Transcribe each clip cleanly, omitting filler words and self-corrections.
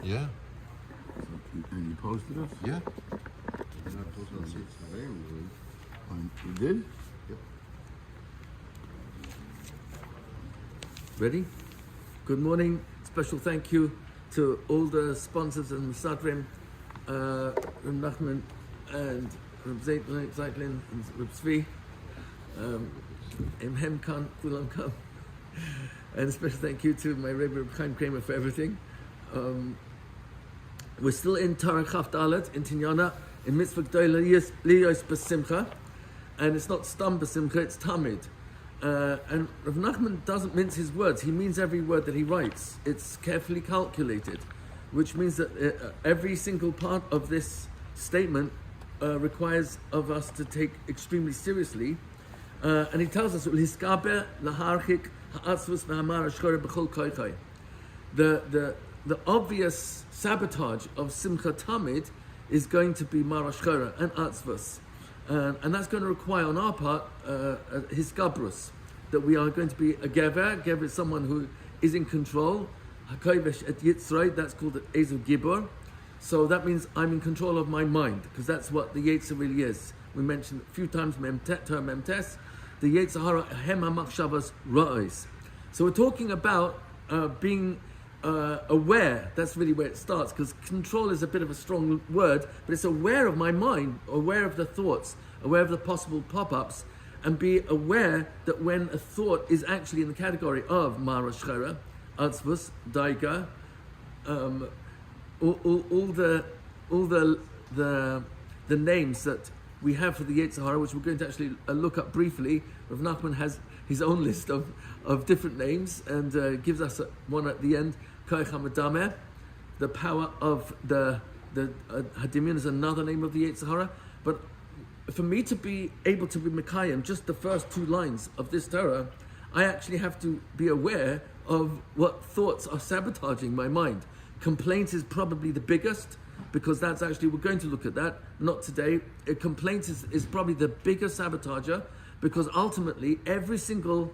Yeah. And you posted us? Yeah. You did? Yep. Ready? Good morning. Special thank you to all the sponsors and Musadrim, Reb Nachman and Reb Zeitlin and Reb Zvi. Hem Khan, Kulam Khan. And a special thank you to my Rebbe Reb Chaim Kramer for everything. We're still in Torah Chaf Dalet in Tinyana in Mitzvah G'day Liyos B'Simcha, and it's not Stam B'Simcha, it's Tamid. And Rav Nachman doesn't mince his words. He means every word that he writes. It's carefully calculated, which means that every single part of this statement requires of us to take extremely seriously. And he tells us, the obvious sabotage of Simcha Tamid is going to be Marashchara and Atzvus. And that's going to require on our part Hiskabrus, that we are going to be a Gever. Gever is someone who is in control. HaKovesh et Yitzray, that's called Ezu Gibor. So that means I'm in control of my mind, because that's what the Yetzer really is. We mentioned a few times term Memtes, the Yetzer Hara Hem HaMachshavas Ra'os. So we're talking about being aware. That's really where it starts, because control is a bit of a strong word, but it's aware of my mind, aware of the thoughts, aware of the possible pop-ups, and be aware that when a thought is actually in the category of Marashchera, Atzvus, Daiga, all the names that we have for the Yetzer Hara, which we're going to actually look up briefly. Rav Nachman has his own list of different names and gives us one at the end. Koach HaMadameh, the power of the Hadimion is another name of the Yetzer Hara. But for me to be able to be Mekayim, just the first two lines of this Torah, I actually have to be aware of what thoughts are sabotaging my mind. Complaint is probably the biggest, because that's actually, we're going to look at that, not today. Complaint is probably the biggest sabotager, because ultimately every single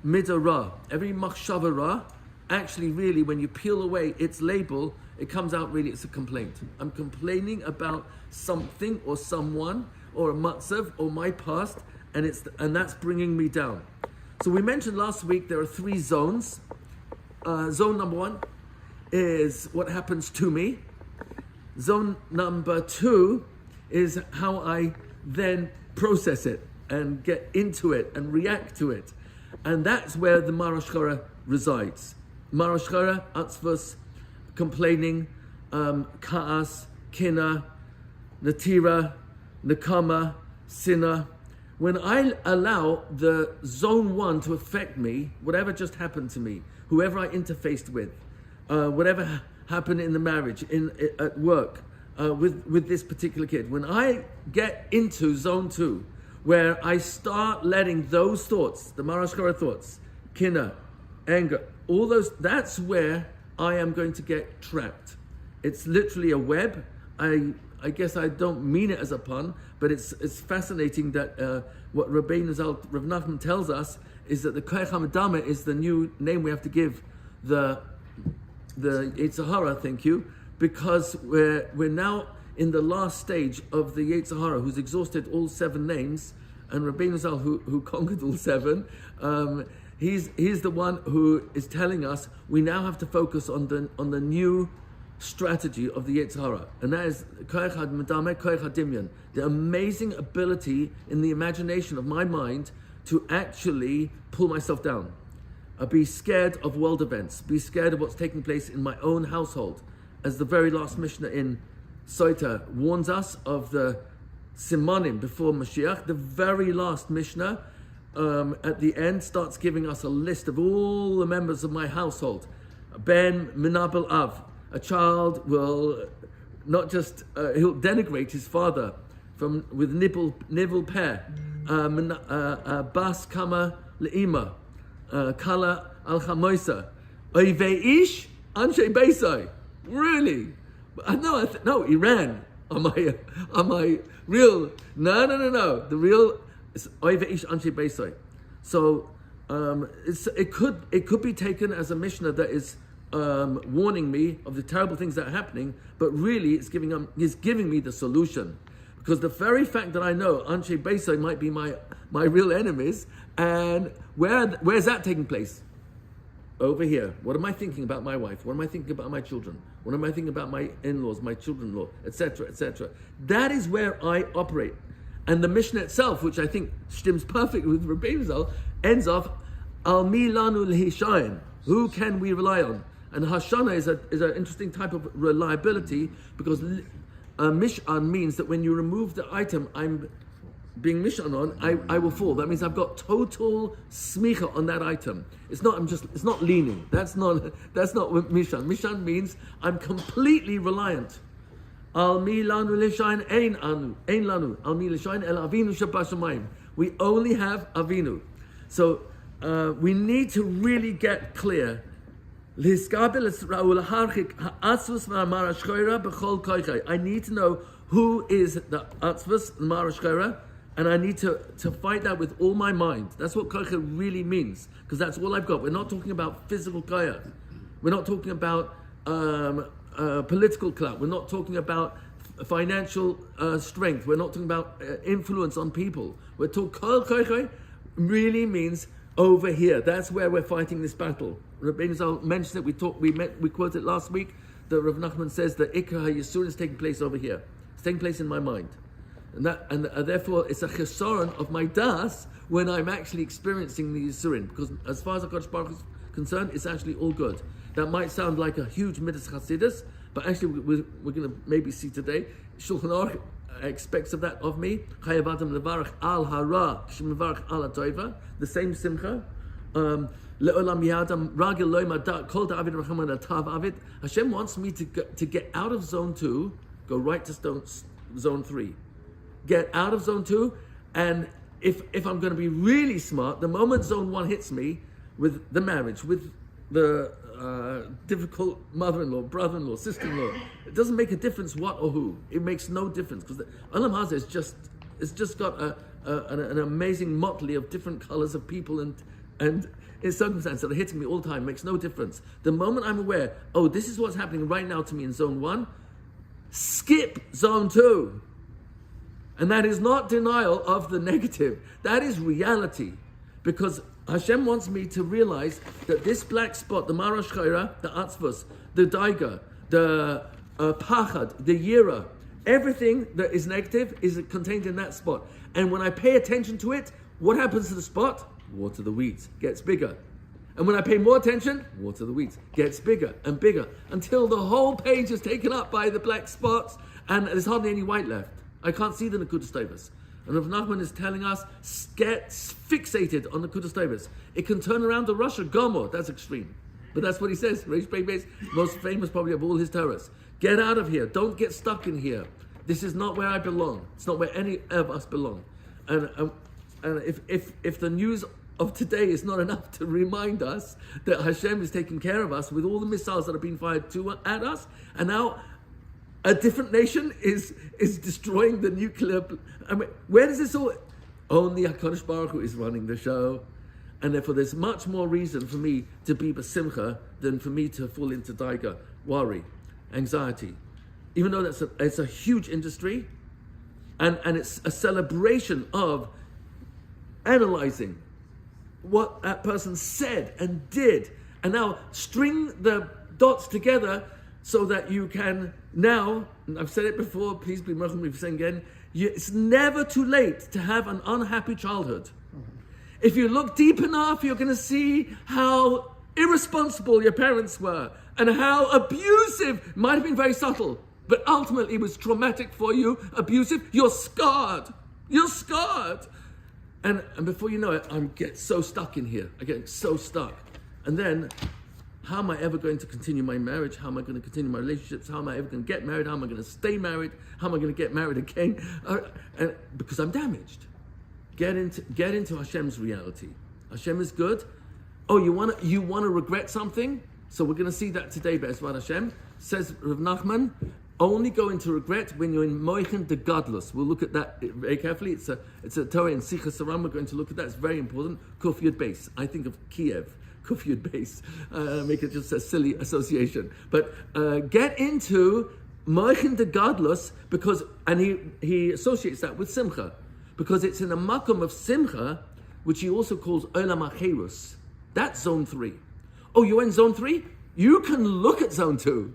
midah ra, every machshava ra, actually really when you peel away its label, it comes out really it's a complaint. I'm complaining about something or someone or a matzav or my past, and that's bringing me down. So we mentioned last week there are three zones. Zone number one is what happens to me. Zone number two is how I then process it and get into it and react to it. And that's where the Marashchara resides. Marashchara, Atzvus, complaining, Ka'as, Kina, Natira, Nakama, Sinna. When I allow the zone one to affect me, whatever just happened to me, whoever I interfaced with, whatever happened in the marriage, at work, with this particular kid, when I get into zone two, where I start letting those thoughts, the Marashchara thoughts, Kina, anger, all those, that's where I am going to get trapped. It's literally a web. I guess I don't mean it as a pun, but it's fascinating that what Rav Nachman tells us is that the Koach HaMadameh is the new name we have to give the Yetzer Hara, thank you, because we're now in the last stage of the Yetzer Hara, who's exhausted all seven names, and Rabbeinu Zal, who conquered all seven, he's the one who is telling us we now have to focus on the new strategy of the Yetzer Hara, and that is Koach HaMadameh, Koach HaDimyon, the amazing ability in the imagination of my mind to actually pull myself down. Be scared of world events, be scared of what's taking place in my own household. As the very last Mishnah in Soita warns us of the Simonim before Mashiach, the very last Mishnah at the end starts giving us a list of all the members of my household. Ben Minabel Av, a child will not just, he'll denigrate his father with nibble pair. Bas Kama Le'ima, Kala Al Chamoisa, Oiveish Anshe Beisai. Really? No, Iran. Am I real? No. The real is Oiveish Anshe Beisai. So it could be taken as a Mishnah that is warning me of the terrible things that are happening, but really it's giving me the solution. Because the very fact that I know Anshe Beisai might be my real enemies, and where's that taking place? Over here. What am I thinking about my wife? What am I thinking about my children? What am I thinking about my in-laws, my children-in-law, etc., etc.? That is where I operate. And the Mishnah itself, which I think stems perfect with Rabbeinu Zal, ends off, Al mi lanu l'hishayin. Who can we rely on? And Hashana is an interesting type of reliability, because Mish'an means that when you remove the item I'm being Mish'an on, I will fall. That means I've got total smicha on that item. It's not leaning. That's not what Mish'an. Mish'an means I'm completely reliant. Al mi lanu l'shayin ein lanu. Al mi l'shayin el avinu shebashamayim. We only have Avinu. So we need to really get clear. I need to know who is the Atzvus and Marashkara, and I need to fight that with all my mind. That's what koicha really means, because that's all I've got. We're not talking about physical koicha. We're not talking about political clout. We're not talking about financial strength. We're not talking about influence on people. We're talking koicha really means over here. That's where we're fighting this battle. Rabbeinu Zal mentioned it. We quoted last week that Rav Nachman says that Ikar HaYisurin is taking place over here. It's taking place in my mind, and therefore it's a chesaron of my das when I'm actually experiencing the Yisurin. Because as far as HaKadosh Baruch Hu is concerned, it's actually all good. That might sound like a huge midas chasidus, but actually we're going to maybe see today. Shulchan Aruch expects of that of me. Chayav Adam levarach al hara shmevarach al hatoiva. The same simcha. Le'olam yadam ragil loy kol da'avid rachaman atav avid. Hashem wants me to get out of zone 2, go right to zone 3. Get out of zone 2, and if I'm going to be really smart, the moment zone 1 hits me with the marriage, with the difficult mother-in-law, brother-in-law, sister-in-law, it doesn't make a difference what or who. It makes no difference, because the Olam Hazeh it's just got an amazing motley of different colors of people and in circumstances that are hitting me all the time. It makes no difference. The moment I'm aware, this is what's happening right now to me in zone 1, skip zone 2. And that is not denial of the negative. That is reality. Because Hashem wants me to realize that this black spot, the Marash Chaira, the Atzvus, the Daiga, the Pachad, the Yira, everything that is negative is contained in that spot. And when I pay attention to it, what happens to the spot? Water the weeds, gets bigger. And when I pay more attention, water the weeds, gets bigger and bigger, until the whole page is taken up by the black spots and there's hardly any white left. I can't see the Nekudas Tovos. And Rav Nachman is telling us, get fixated on the Nekudas Tovos. It can turn around to Russia, Gomor. That's extreme. But that's what he says. Reish Pei Beis, most famous probably of all his Torahs. Get out of here. Don't get stuck in here. This is not where I belong. It's not where any of us belong. And if the news of today is not enough to remind us that Hashem is taking care of us with all the missiles that have been fired at us, and now a different nation is destroying the nuclear. I mean, where does this all? Only HaKadosh Baruch Hu is running the show, and therefore there's much more reason for me to be besimcha than for me to fall into daiga, worry, anxiety. Even though it's a huge industry, and it's a celebration of analyzing what that person said and did, and now string the dots together so that you can now, and I've said it before, please be merciful me for saying again, it's never too late to have an unhappy childhood. If you look deep enough, you're going to see how irresponsible your parents were and how abusive, might have been very subtle, but ultimately it was traumatic for you, abusive. You're scarred. You're scarred. And before you know it, I get so stuck in here. I get so stuck. And then, how am I ever going to continue my marriage? How am I going to continue my relationships? How am I ever going to get married? How am I going to stay married? How am I going to get married again? And because I'm damaged. Get into Hashem's reality. Hashem is good. Oh, you want to regret something? So we're going to see that today, Be'ezrat Hashem. Says Rav Nachman, only go into regret when you're in Moichin de Gadlus. We'll look at that very carefully. It's a Torah in Sichas Saram. We're going to look at that. It's very important. Kuf Yud Beis. I think of Kiev. Kuf Yud Beis, make it just a silly association. But get into Moichin de Gadlus, because, and he associates that with Simcha, because it's in a makom of Simcha, which he also calls Olam HaCherus. That's zone 3. Oh, you're in zone 3? You can look at zone 2.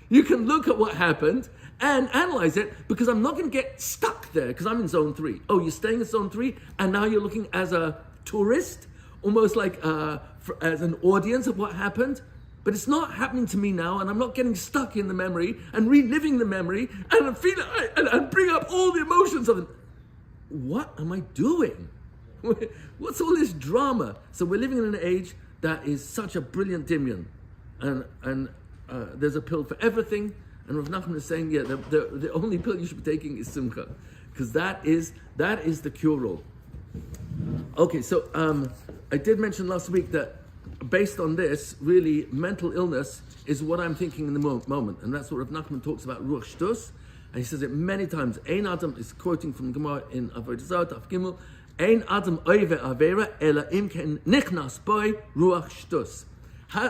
You can look at what happened and analyze it, because I'm not going to get stuck there because I'm in zone 3. Oh, you're staying in zone 3 and now you're looking as a tourist, almost like as an audience of what happened. But it's not happening to me now, and I'm not getting stuck in the memory and reliving the memory and and bring up all the emotions of it. What am I doing? What's all this drama? So we're living in an age that is such a brilliant dimion, and there's a pill for everything. And Rav Nachman is saying, yeah, the only pill you should be taking is Simcha, because that is the cure-all. Okay, so I did mention last week that based on this, really, mental illness is what I'm thinking in the moment, and that's what Rav Nachman talks about, Ruach Shtus, and he says it many times. Ein Adam is quoting from Gemara in Avodah Zarah, Daf Gimel. Ein Adam oive avera ela im ken nichnas boy Ruach Shtus.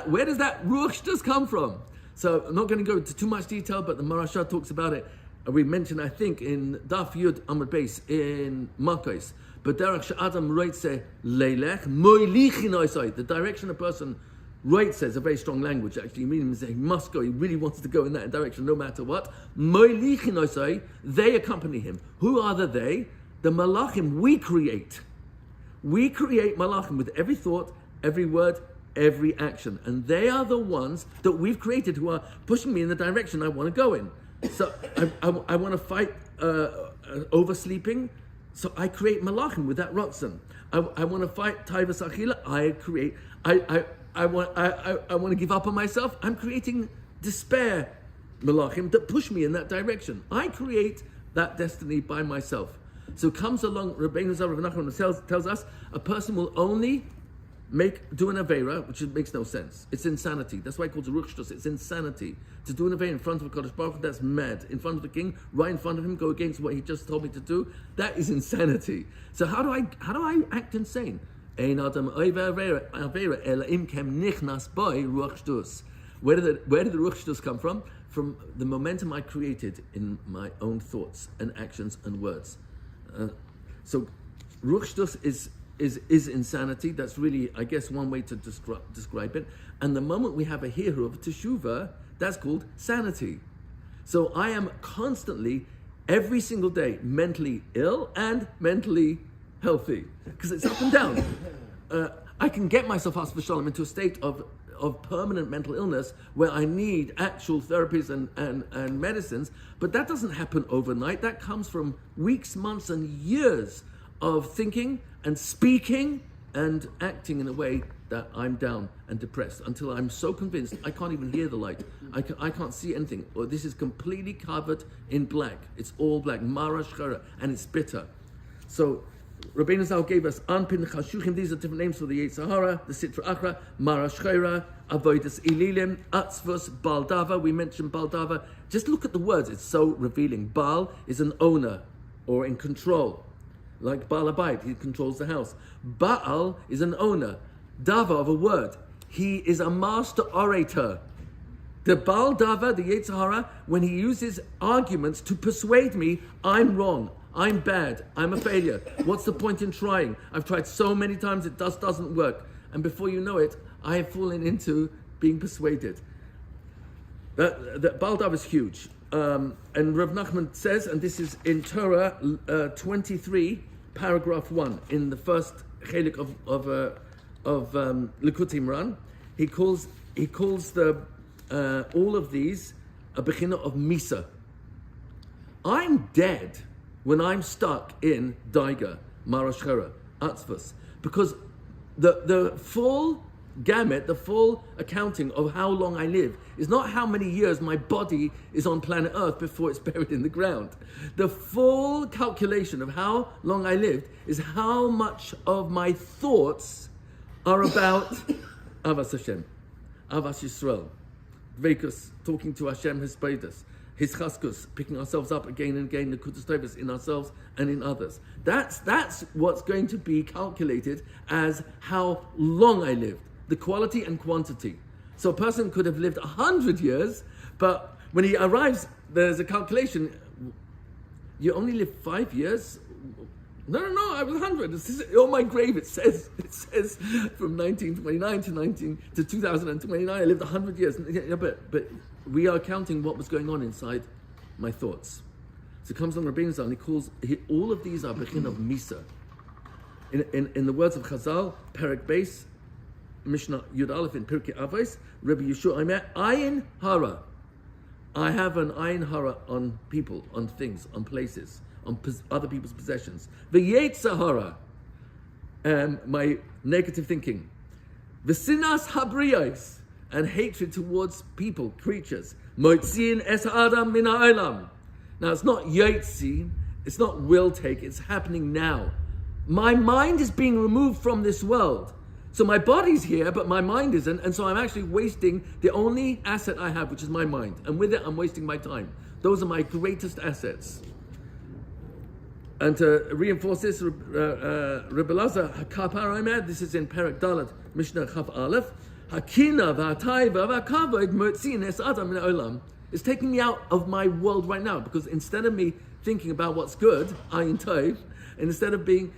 Where does that Ruach Shtus come from? So I'm not going to go into too much detail, but the Marashah talks about it. We mentioned, I think, in Daf Yud Amud Beis in Makos. But Derech she'adam roitze leilech moilichin. The direction a person roitze is a very strong language. Actually, meaning he must go. He really wants to go in that direction, no matter what. Moilichin, they accompany him. Who are the they? The malachim we create. We create malachim with every thought, every word, every action, and they are the ones that we've created who are pushing me in the direction I want to go in. So I want to fight oversleeping. So I create malachim with that rotzen. I want to fight taivas achila. I want to give up on myself. I'm creating despair malachim that push me in that direction. I create that destiny by myself. So comes along Rabbeinu Zalman Rav Nachman tells us a person will only do an Aveira, which makes no sense. It's insanity. That's why he calls it Ruach Shtus. It's insanity. To do an Aveira in front of a Kodesh Baruch Hu, that's mad. In front of the king, right in front of him, go against what he just told me to do, that is insanity. So how do I act insane? Ein Adam Aveira ela im kem nichnas boy Ruach Shtus. Where did the Ruach Shtus come from? From the momentum I created in my own thoughts and actions and words. So Ruach Shtus is insanity. That's really, I guess, one way to describe it. And the moment we have a hero of teshuvah, that's called sanity. So I am constantly, every single day, mentally ill and mentally healthy, because it's up and down. I can get myself, as for Shalom, into a state of permanent mental illness where I need actual therapies and medicines, but that doesn't happen overnight. That comes from weeks, months, and years of thinking and speaking and acting in a way that I'm down and depressed until I'm so convinced I can't even hear the light. I can't see anything. Or this is completely covered in black. It's all black, mara shchara, and it's bitter. So Rabbeinu Zal gave us Anpin Chashuchim. These are different names for the Yetzer Hara, the Sitra Achra, Mara Shchera, Avodas Ililim, Atzvus, Baldava. We mentioned Baldava. Just look at the words. It's so revealing. Baal is an owner or in control. Like Baal Abayit, he controls the house. Baal is an owner. Dava of a word. He is a master orator. The Baal Dava, the Yetzer Hara, when he uses arguments to persuade me, I'm wrong, I'm bad, I'm a failure. What's the point in trying? I've tried so many times, it doesn't work. And before you know it, I have fallen into being persuaded. That Baal Dava is huge. And Rav Nachman says, and this is in Torah 23, paragraph 1, in the first chelik of Likutei Moharan, he calls the all of these a bechina of misa. I'm dead when I'm stuck in daiga, mara shchera, atzvus, because the full gamut, the full accounting of how long I live is not how many years my body is on planet Earth before it's buried in the ground. The full calculation of how long I lived is how much of my thoughts are about Avas Hashem, Avas Yisrael, Dveikus, talking to Hashem, His Beidas, His Chaskus, picking ourselves up again and again, the Kudos Tovos in ourselves and in others. That's what's going to be calculated as how long I lived. the quality and quantity. So a person could have lived 100 years, but when he arrives, there's a calculation. You only live 5 years? No, I was 100. On my grave it says from 1929 to 2029, I lived 100 years. Yeah, but we are counting what was going on inside my thoughts. So it comes on Rabbeinu Zal, and he calls all of these are bechin of Misa. In the words of Chazal, Perek Beis, Mishnah Yud Aleph in Pirkei Avos, Rabbi Yeshua Aimer, Ayin Hara. I have an Ayin Hara on people, on things, on places, on other people's possessions. V'yetzer Hara, my negative thinking. V'sinas habriyos, and hatred towards people, creatures. Motzin es Adam min ha'olam. Now it's not yotzi, it's not will take, it's happening now. My mind is being removed from this world. So my body's here, but my mind isn't, and so I'm actually wasting the only asset I have, which is my mind. And with it, I'm wasting my time. Those are my greatest assets. And to reinforce this, Rebbe Lazar, Hakapar Omer, this is in Perek Dalet, Mishnah Chaf Aleph, Hakina v'hatay v'akavod motzin es adam min olam. It's taking me out of my world right now, because instead of me thinking about what's good, ayin tov, and instead of being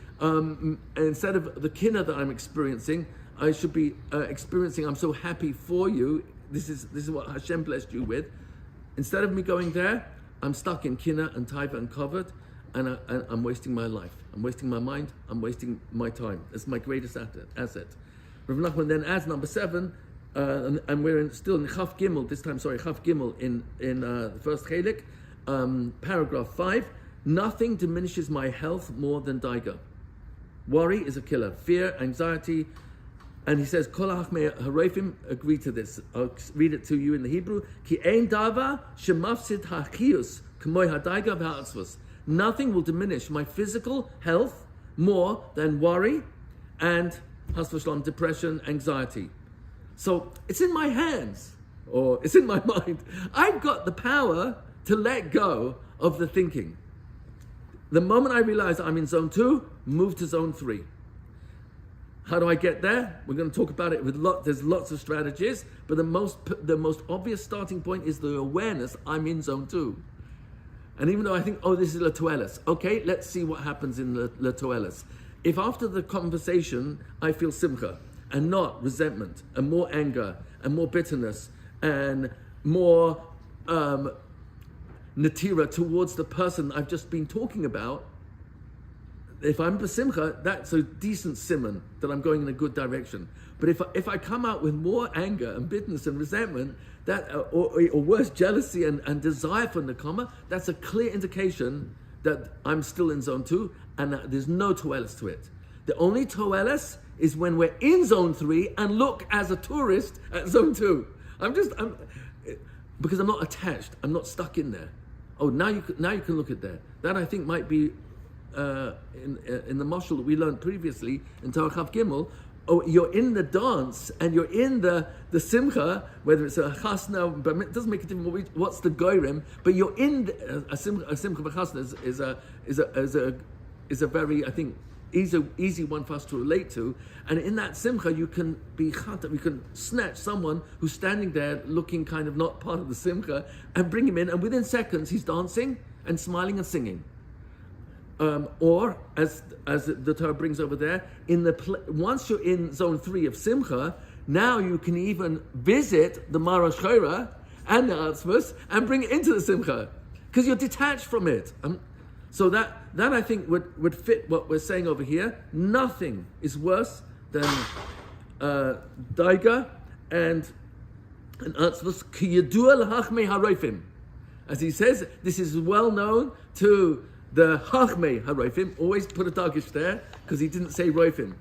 instead of the kina that I'm experiencing, I should be experiencing, I'm so happy for you. This is what Hashem blessed you with. Instead of me going there, I'm stuck in kina and taiva and covered, and I'm wasting my life. I'm wasting my mind. I'm wasting my time. It's my greatest asset. Rav Nachman then adds number 7, and we're still in Chaf Gimel this time. Sorry, Chaf Gimel in the first chelik, paragraph 5. Nothing diminishes my health more than daiga. Worry is a killer. Fear, anxiety, and he says, Kol hachmei harofim, agree to this. I'll read it to you in the Hebrew. Ki ein dava shemafsid hachiyus k'moi hadaiga v'ha'atzvus. Nothing will diminish my physical health more than worry and has v'shalom, depression, anxiety. So it's in my hands, or it's in my mind. I've got the power to let go of the thinking. The moment I realize I'm in zone 2, move to zone 3. How do I get there? We're going to talk about it with there's lots of strategies, but the most obvious starting point is the awareness I'm in zone 2. And even though I think, this is Latoelis, okay, let's see what happens in Latoelis. If after the conversation I feel simcha and not resentment and more anger and more bitterness and more natira towards the person I've just been talking about, if I'm besimcha, that's a decent simon that I'm going in a good direction. But if I come out with more anger and bitterness and resentment, that or worse, jealousy and desire for nekama, that's a clear indication that I'm still in zone 2 and that there's no toelis to it. The only toelis is when we're in zone 3 and look as a tourist at zone 2. Because I'm not attached, I'm not stuck in there. Now you can look at that. That I think might be in the mashal that we learned previously in Torah Chav Gimel. You're in the dance and you're in the simcha, whether it's a chasna, but it doesn't make a difference what's the goyrem. But you're in a simcha chasna is a very, I think, easy one for us to relate to. And in that simcha, you can be chata, you can snatch someone who's standing there looking kind of not part of the simcha and bring him in, and within seconds he's dancing and smiling and singing. Or as the Torah brings over there, once you're in zone 3 of simcha, now you can even visit the Marash Chayra and the Atzvus and bring it into the simcha because you're detached from it. So that I think would fit what we're saying over here. Nothing is worse than daiga and Atzvus ki yadua l'hachmei harofim. As he says, this is well known to the Hachmei HaRoifim. Always put a dagish there, because he didn't say Roifim.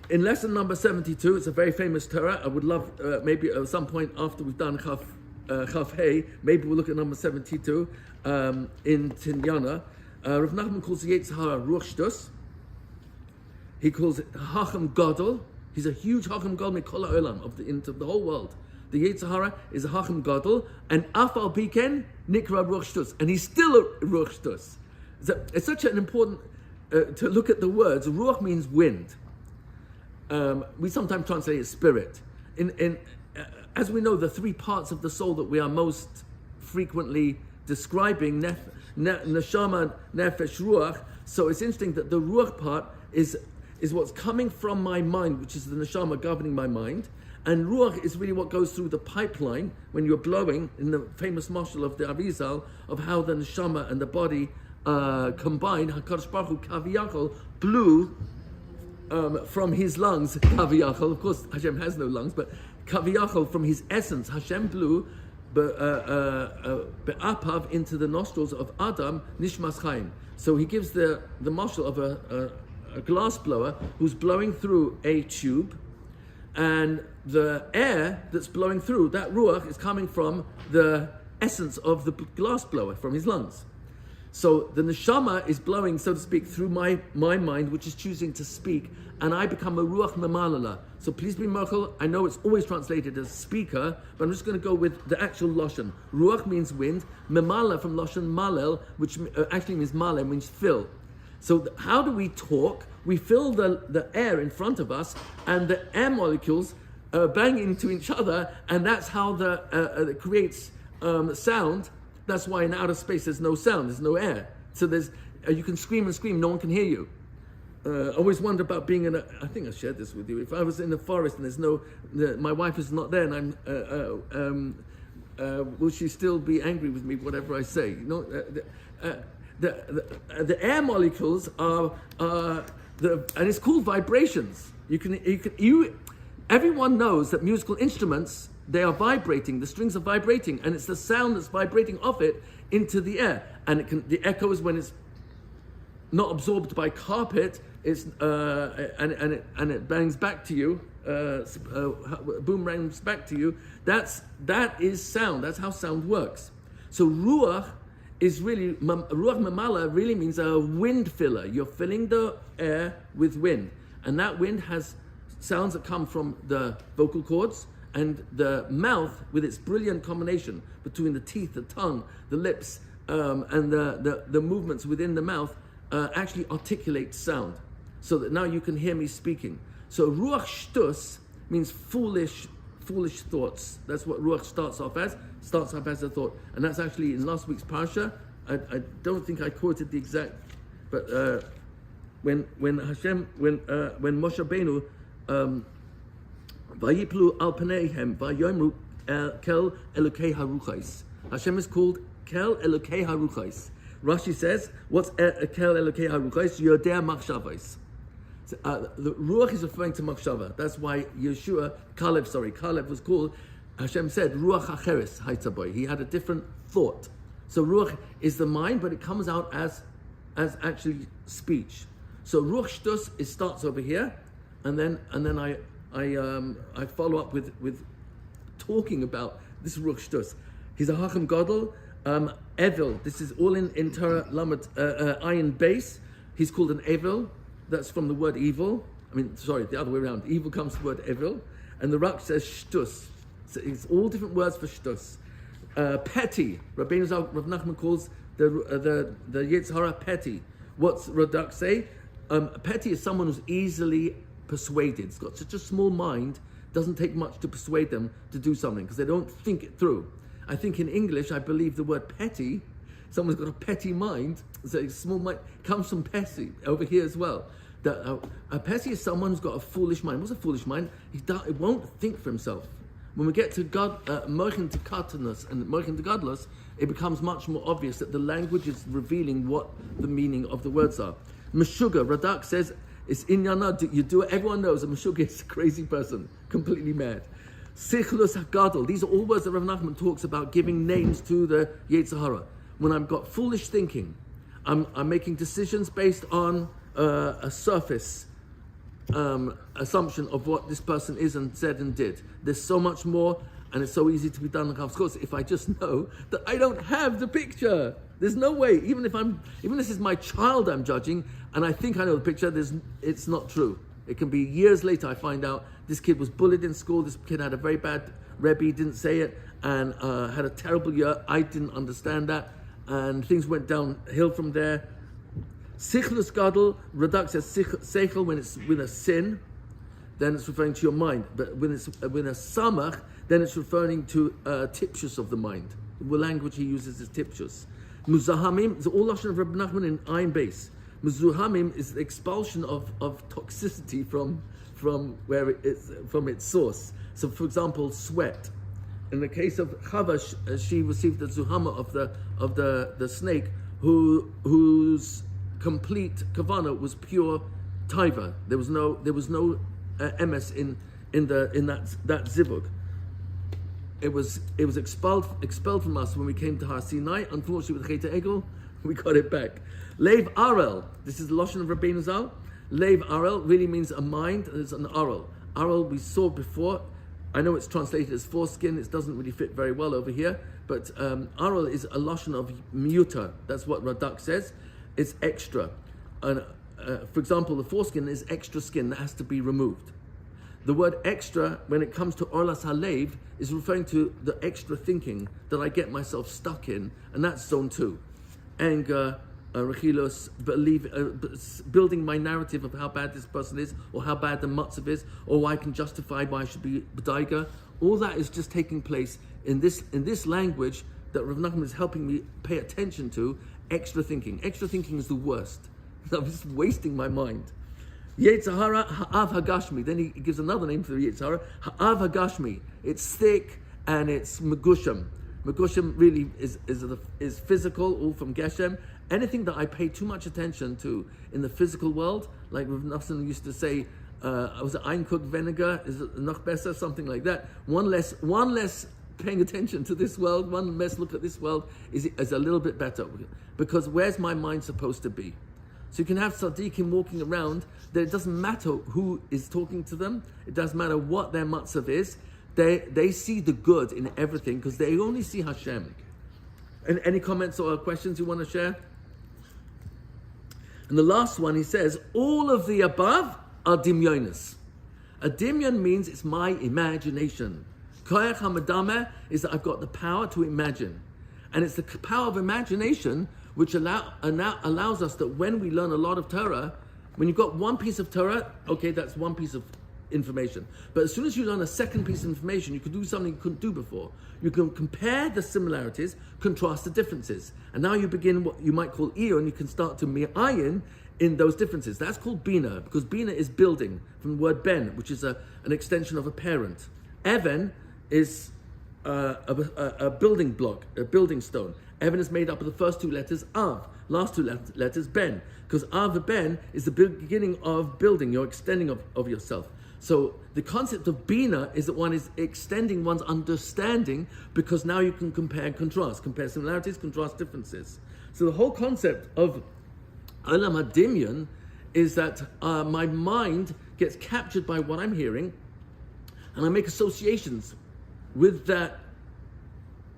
In lesson number 72, it's a very famous Torah. I would love, maybe at some point after we've done Chaf Hey, maybe we'll look at number 72 in Tinyana. Rav Nachman calls the Yetzer Hara Ruach Shtus. He calls it Hacham Gadol. He's a huge Hacham Gadol Mikol HaOlam into the whole world. The Yetzer Hara is a Hacham Gadol, and Afal Piken Nikra Ruach Shtus, and he's still a Ruach Shtus. It's such an important to look at the words. Ruach means wind, we sometimes translate it spirit. As we know, the three parts of the soul that we are most frequently describing, neshama, nefesh, ruach. So it's interesting that the ruach part is what's coming from my mind, which is the neshama governing my mind. And ruach is really what goes through the pipeline when you're blowing, in the famous mashal of the Arizal, of how the neshama and the body combined. HaKadosh Baruch Hu kaviyachol blew from his lungs, kaviyachol. Of course, Hashem has no lungs, but kaviyachol, from his essence, Hashem blew be'apav into the nostrils of Adam, nishmas chaim. So he gives the mashal of a glass blower who's blowing through a tube, and the air that's blowing through, that ruach, is coming from the essence of the glass blower, from his lungs. So the neshama is blowing, so to speak, through my mind, which is choosing to speak, and I become a ruach memalala. So please be merkel. I know it's always translated as speaker, but I'm just going to go with the actual lashon. Ruach means wind. Memala from lashon malel, which actually means malel, means fill. So how do we talk? We fill the air in front of us, and the air molecules bang into each other, and that's how it creates sound. That's why in outer space there's no sound, there's no air. So you can scream and scream, no one can hear you. I always wonder about being I think I shared this with you. If I was in the forest and my wife is not there, and will she still be angry with me, whatever I say? The air molecules are and it's called vibrations. Everyone knows that musical instruments, they are vibrating. The strings are vibrating, and it's the sound that's vibrating off it into the air. And the echoes, when it's not absorbed by carpet, it's and it bangs back to you, boomerangs back to you. That is sound. That's how sound works. So ruach is really, ruach memala really means a wind filler. You're filling the air with wind, and that wind has sounds that come from the vocal cords, and the mouth, with its brilliant combination between the teeth, the tongue, the lips, and the movements within the mouth, actually articulate sound, so that now you can hear me speaking. So ruach shtus means foolish thoughts. That's what ruach starts off as a thought, and that's actually in last week's parsha. I don't think I quoted the exact, but when Moshe Rabbeinu Vayiplu al paneihem vayomru kel elokei haruchais. Hashem is called kel elokei haruchais. Rashi says, what's kel elokei haruchais? Yodea machshavais. The ruach is referring to machshava. That's why Caleb was called. Hashem said ruach acheres haitzaboy. He had a different thought. So ruach is the mind, but it comes out as actually speech. So ruach shtus starts over here, and then I follow up with talking about this ruach shtus. He's a hacham gadol, evil. This is all in Torah lamed ayin base. He's called an evil. That's from the word evil. The other way around. Evil comes from the word evil, and the Rak says shtus. So it's all different words for shtus. Petty. Rav Nachman calls the Yetzer Hara petty. What's Radak say? Petty is someone who's easily persuaded. It's got such a small mind, doesn't take much to persuade them to do something, because they don't think it through. I think in English, I believe the word petty, someone's got a petty mind, so a small mind, comes from petty over here as well. A petty is someone who's got a foolish mind. What's a foolish mind? He won't think for himself. When we get to God, Moichin to Katanus and Moichin to Godless, it becomes much more obvious that the language is revealing what the meaning of the words are. Meshuga, Radak says, it's Tinyana, you do it. Everyone knows a Meshuga is a crazy person, completely mad. Sichlus HaGadol, these are all words that Rav Nachman talks about giving names to the Yetzer Hara. When I've got foolish thinking, I'm making decisions based on a surface assumption of what this person is and said and did. There's so much more, and it's so easy to be done. Of course, if I just know that I don't have the picture, there's no way. Even if this is my child I'm judging, and I think I know the picture, it's not true. It can be years later I find out this kid was bullied in school. This kid had a very bad Rebbe, didn't say it, and had a terrible year. I didn't understand that, and things went downhill from there. Sichlus Gadol, Radak says Seichel when it's with a sin. then it's referring to your mind. But when a samach, then it's referring to tipshus of the mind. The language he uses is tipshus. Muzahamim is all lashon of Rabbi Nachman in ayin base. Muzuhamim is the expulsion of toxicity from where from its source. So, for example, sweat. In the case of Chava, she received the zuhama of the snake, whose complete kavana was pure taiva. There was no emes in that zivug. It was expelled from us when we came to Har Sinai. Unfortunately, with Chet Egel, we got it back. Leiv Arel. This is the lashon of Rabbeinu Zal. Leiv Arel really means a mind. It's an Arel. Arel we saw before. I know it's translated as foreskin. It doesn't really fit very well over here. But Arel is a lashon of miuta. That's what Radak says. It's extra. And for example, the foreskin is extra skin that has to be removed. The word extra, when it comes to Orlas Halev, is referring to the extra thinking that I get myself stuck in, and that's zone 2. Anger, rechilos, building my narrative of how bad this person is, or how bad the matzav is, or why I can justify why I should be b'daiga. All that is just taking place in this language that Rav Nachman is helping me pay attention to. Extra thinking. Extra thinking is the worst. I'm just wasting my mind. Yetzahara ha'av hagashmi. Then he gives another name for the Yetzahara. Ha'av hagashmi. It's thick and it's megusham. Megusham really is physical, all from Geshem. Anything that I pay too much attention to in the physical world, like Rav Nachman used to say, was it eincooked vinegar? Is it noch besser? Something like that. One less paying attention to this world, one less look at this world is a little bit better. Because where's my mind supposed to be? So you can have tzaddikim walking around, that it doesn't matter who is talking to them, it doesn't matter what their matzav is, they see the good in everything because they only see Hashem. And any comments or questions you want to share? And the last one, he says, all of the above are dimyonis. A dimyon means it's my imagination. Koyach hamadameh is that I've got the power to imagine. And it's the power of imagination which allows us that when we learn a lot of Torah, when you've got one piece of Torah, okay, that's one piece of information. But as soon as you learn a second piece of information, you can do something you couldn't do before. You can compare the similarities, contrast the differences. And now you begin what you might call Iyur, and you can start to mi'ayin in those differences. That's called Bina, because Bina is building, from the word Ben, which is an extension of a parent. Even is a building block, a building stone. Even is made up of the first 2 letters Av, last 2 letters Ben, because Av Ben is the beginning of building, your extending of yourself. So the concept of Bina is that one is extending one's understanding, because now you can compare and contrast, compare similarities, contrast differences. So the whole concept of Olam HaDimyon is that my mind gets captured by what I'm hearing, and I make associations with that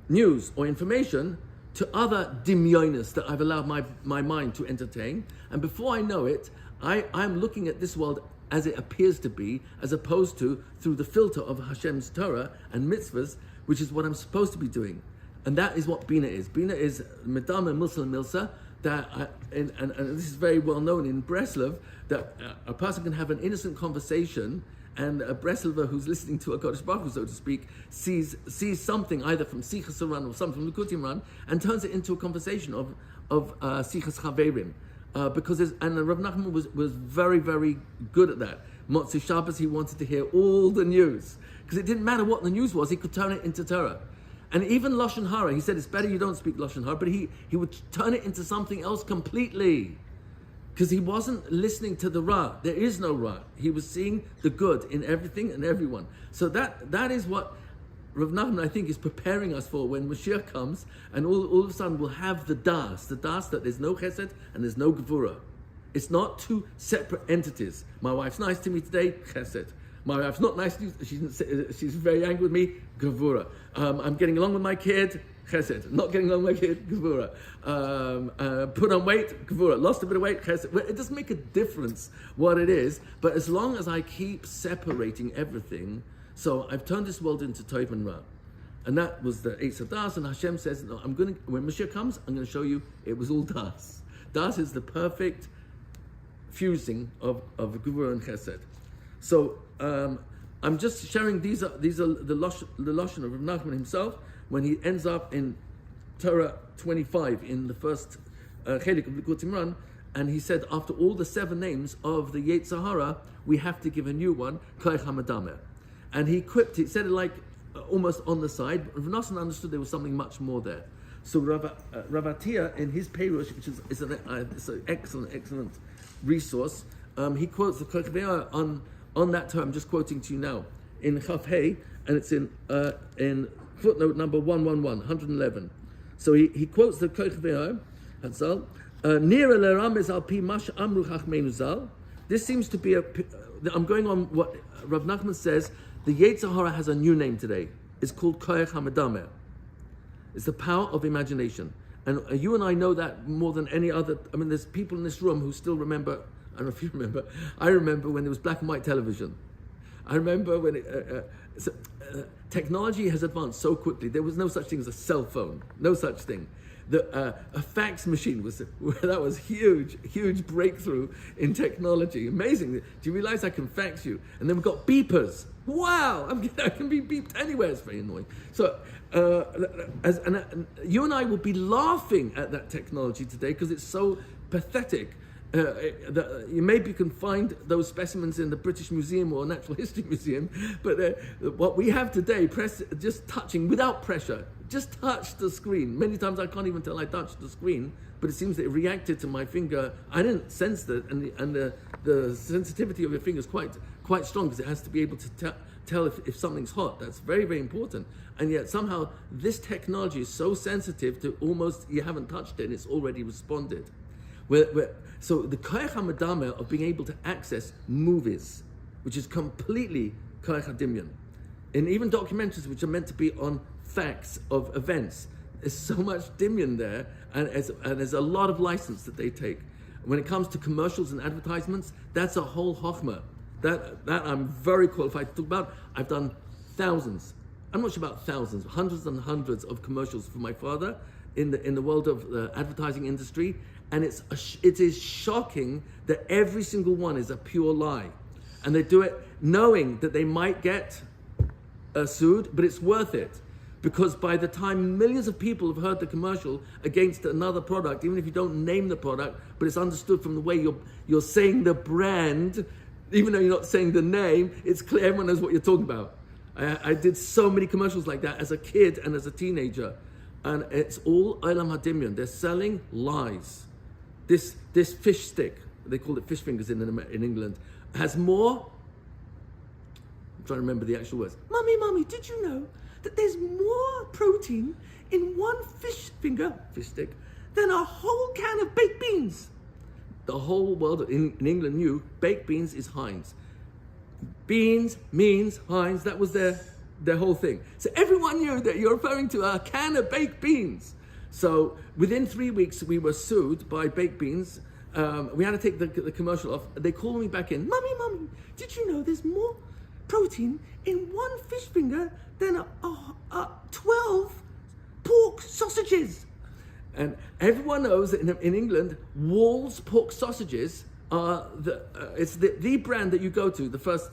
news or information to other dimyonis that I've allowed my mind to entertain. And before I know it, I'm looking at this world as it appears to be, as opposed to through the filter of Hashem's Torah and mitzvahs, which is what I'm supposed to be doing. And that is what Bina is. Bina is Medama Milsa Milsa, and this is very well known in Breslov, that a person can have an innocent conversation, and a Breslover who's listening to a Kodesh Baruch Hu, so to speak, sees something either from Sichas Haran or something from Likutim Ran, and turns it into a conversation of Sichas Chaverim. Because Rav Nachman was very, very good at that. Motzei Shabbos, he wanted to hear all the news, because it didn't matter what the news was, he could turn it into Torah. And even Lashon Hara, he said it's better you don't speak Lashon Hara, but he would turn it into something else completely. Because he wasn't listening to the Ra. There is no Ra. He was seeing the good in everything and everyone. So that is what Rav Nachman, I think, is preparing us for when Mashiach comes, and all of a sudden we'll have the das that there's no chesed and there's no gevura. It's not 2 separate entities. My wife's nice to me today, chesed. My wife's not nice to me, she's very angry with me, gevura. I'm getting along with my kid, chesed. Not getting along with my kid, gevura. Put on weight, gevura. Lost a bit of weight, chesed. Well, it doesn't make a difference what it is, but as long as I keep separating everything, so I've turned this world into Tov and Ra. And that was the Eitz Das, and Hashem says, no, when Mashiach comes, I'm going to show you it was all Das. Das is the perfect fusing of Gevura and Chesed. So I'm just sharing these are the lashon of Rav Nachman himself when he ends up in Torah 25 in the first chelik of Likutei Moharan, and he said after all the 7 names of the Yetzer Hara, we have to give a new one, Koach HaMadameh. And he said it like almost on the side, but Rav Nosson understood there was something much more there. So Rav Atiyah in his Perush, which is an excellent resource, he quotes the Koach HaMadameh on that term. I'm just quoting to you now in Chaf Hey, and it's in footnote number 111. So he quotes the Koach HaMadameh, Hatzal, Nira leramez al pi mash amru chachmeinu zal. This seems to be I'm going on what Rav Nachman says. The Yetzer Hara has a new name today. It's called Koach HaMadameh. It's the power of imagination. And you and I know that more than any other. I mean, there's people in this room who still remember. I don't know if you remember. I remember when there was black and white television. I remember when technology has advanced so quickly. There was no such thing as a cell phone. No such thing. A fax machine was huge breakthrough in technology. Amazing. Do you realize I can fax you? And then we've got beepers. Wow, I can be beeped anywhere. It's very annoying. So you and I will be laughing at that technology today because it's so pathetic. Maybe you can find those specimens in the British Museum or Natural History Museum, but what we have today, just touching without pressure, just touch the screen. Many times I can't even tell I touched the screen, but it seems that it reacted to my finger. I didn't sense that, and the sensitivity of your finger is quite strong because it has to be able to tell if something's hot. That's very, very important. And yet somehow this technology is so sensitive to almost you haven't touched it and it's already responded. So the Koach HaMadameh of being able to access movies, which is completely Koach HaDimyon, and even documentaries which are meant to be on facts of events, there's so much Dimyon there, and there's a lot of license that they take. When it comes to commercials and advertisements, that's a whole chokhmah. That I'm very qualified to talk about. I've done thousands. I'm not sure about thousands, hundreds and hundreds of commercials for my father in the world of the advertising industry. And it is shocking that every single one is a pure lie. And they do it knowing that they might get sued, but it's worth it. Because by the time millions of people have heard the commercial against another product, even if you don't name the product, but it's understood from the way you're saying the brand, even though you're not saying the name, it's clear everyone knows what you're talking about. I did so many commercials like that as a kid and as a teenager. And it's all Olam HaDimyon. They're selling lies. This fish stick, they call it fish fingers in England, has more, I'm trying to remember the actual words. Mummy, did you know that there's more protein in one fish stick, than a whole can of baked beans? The whole world in England knew baked beans is Heinz. Beans means Heinz, that was their whole thing. So everyone knew that you're referring to a can of baked beans. So within 3 weeks, we were sued by baked beans. We had to take the commercial off. They called me back in. Mummy, did you know there's more protein in one fish finger than 12 pork sausages? And everyone knows that in England, Wall's pork sausages are it's the brand that you go to, the first.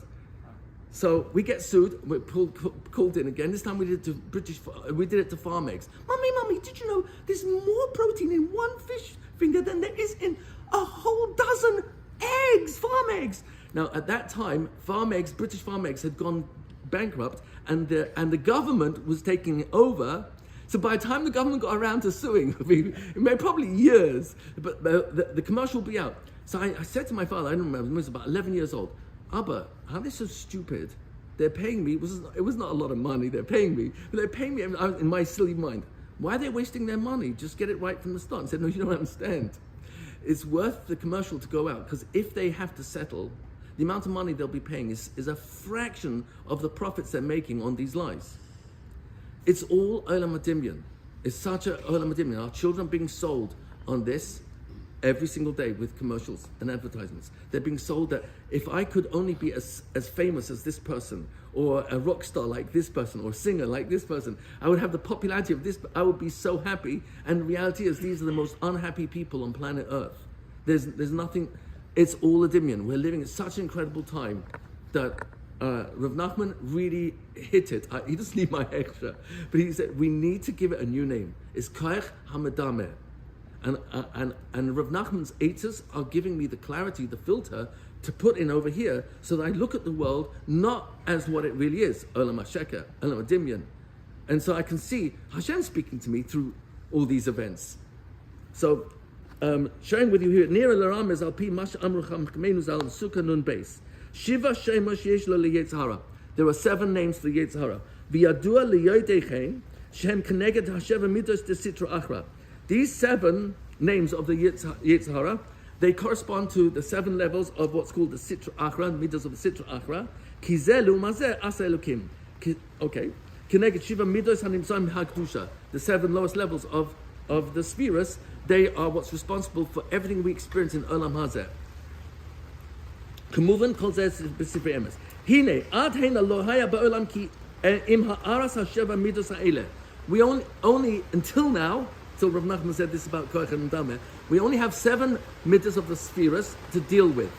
So we get sued. We're called in again. This time we did it to farm eggs. Mummy, did you know there's more protein in one fish finger than there is in a whole dozen eggs, farm eggs? Now at that time, British farm eggs had gone bankrupt, and the government was taking it over. So by the time the government got around to suing, it may probably years, but the commercial will be out. So I said to my father, I don't remember, I was about 11 years old, Abba, how are they so stupid? They're paying me, it was not a lot of money, they're paying me, but they're paying me in my silly mind. Why are they wasting their money? Just get it right from the start. I said, no, you don't understand. It's worth the commercial to go out, because if they have to settle, the amount of money they'll be paying is a fraction of the profits they're making on these lies. It's all Olam HaDimyon. It's such a Olam HaDimyon. Our children are being sold on this every single day with commercials and advertisements. They're being sold that if I could only be as famous as this person, or a rock star like this person, or a singer like this person, I would have the popularity of this, I would be so happy. And the reality is these are the most unhappy people on planet Earth. There's nothing, it's all a Dimyon. We're living at such an incredible time. that Rav Nachman really hit it. He doesn't need my extra, but he said we need to give it a new name. It's Koach HaMedameh. And Rav Nachman's eitzes are giving me the clarity, the filter, to put in over here, so that I look at the world not as what it really is, Olam HaSheker, Olam HaDimyan. And so I can see Hashem speaking to me through all these events. So, sharing with you here, Nira Laram is Alpi Mash Amrucham Kmenuz Al Sukkah Nun Beis. Shiva Shemosh Yesh Lo Liyetzhara. There are 7 names for Yetzhara. V'yadua liyodechein shem keneged hasheva midos de sitra achra. These 7 names of the Yetzhara, they correspond to the 7 levels of what's called the sitra achra, midos of the sitra achra. Kizelu mazeh asa elokim. Okay. Keneged shiva midos hanimsam hakdusha. The 7 lowest levels of the spheres, they are what's responsible for everything we experience in Olam Hazeh. Kemuvan kol zeh b'sifrei emes. Hine ad heina lo haya ba'olam ki im ha'aras hasheva midos ha'eleh. We only until now, till Rav Nachman said this about Koach and Dameh, we only have 7 midas of the spheres to deal with,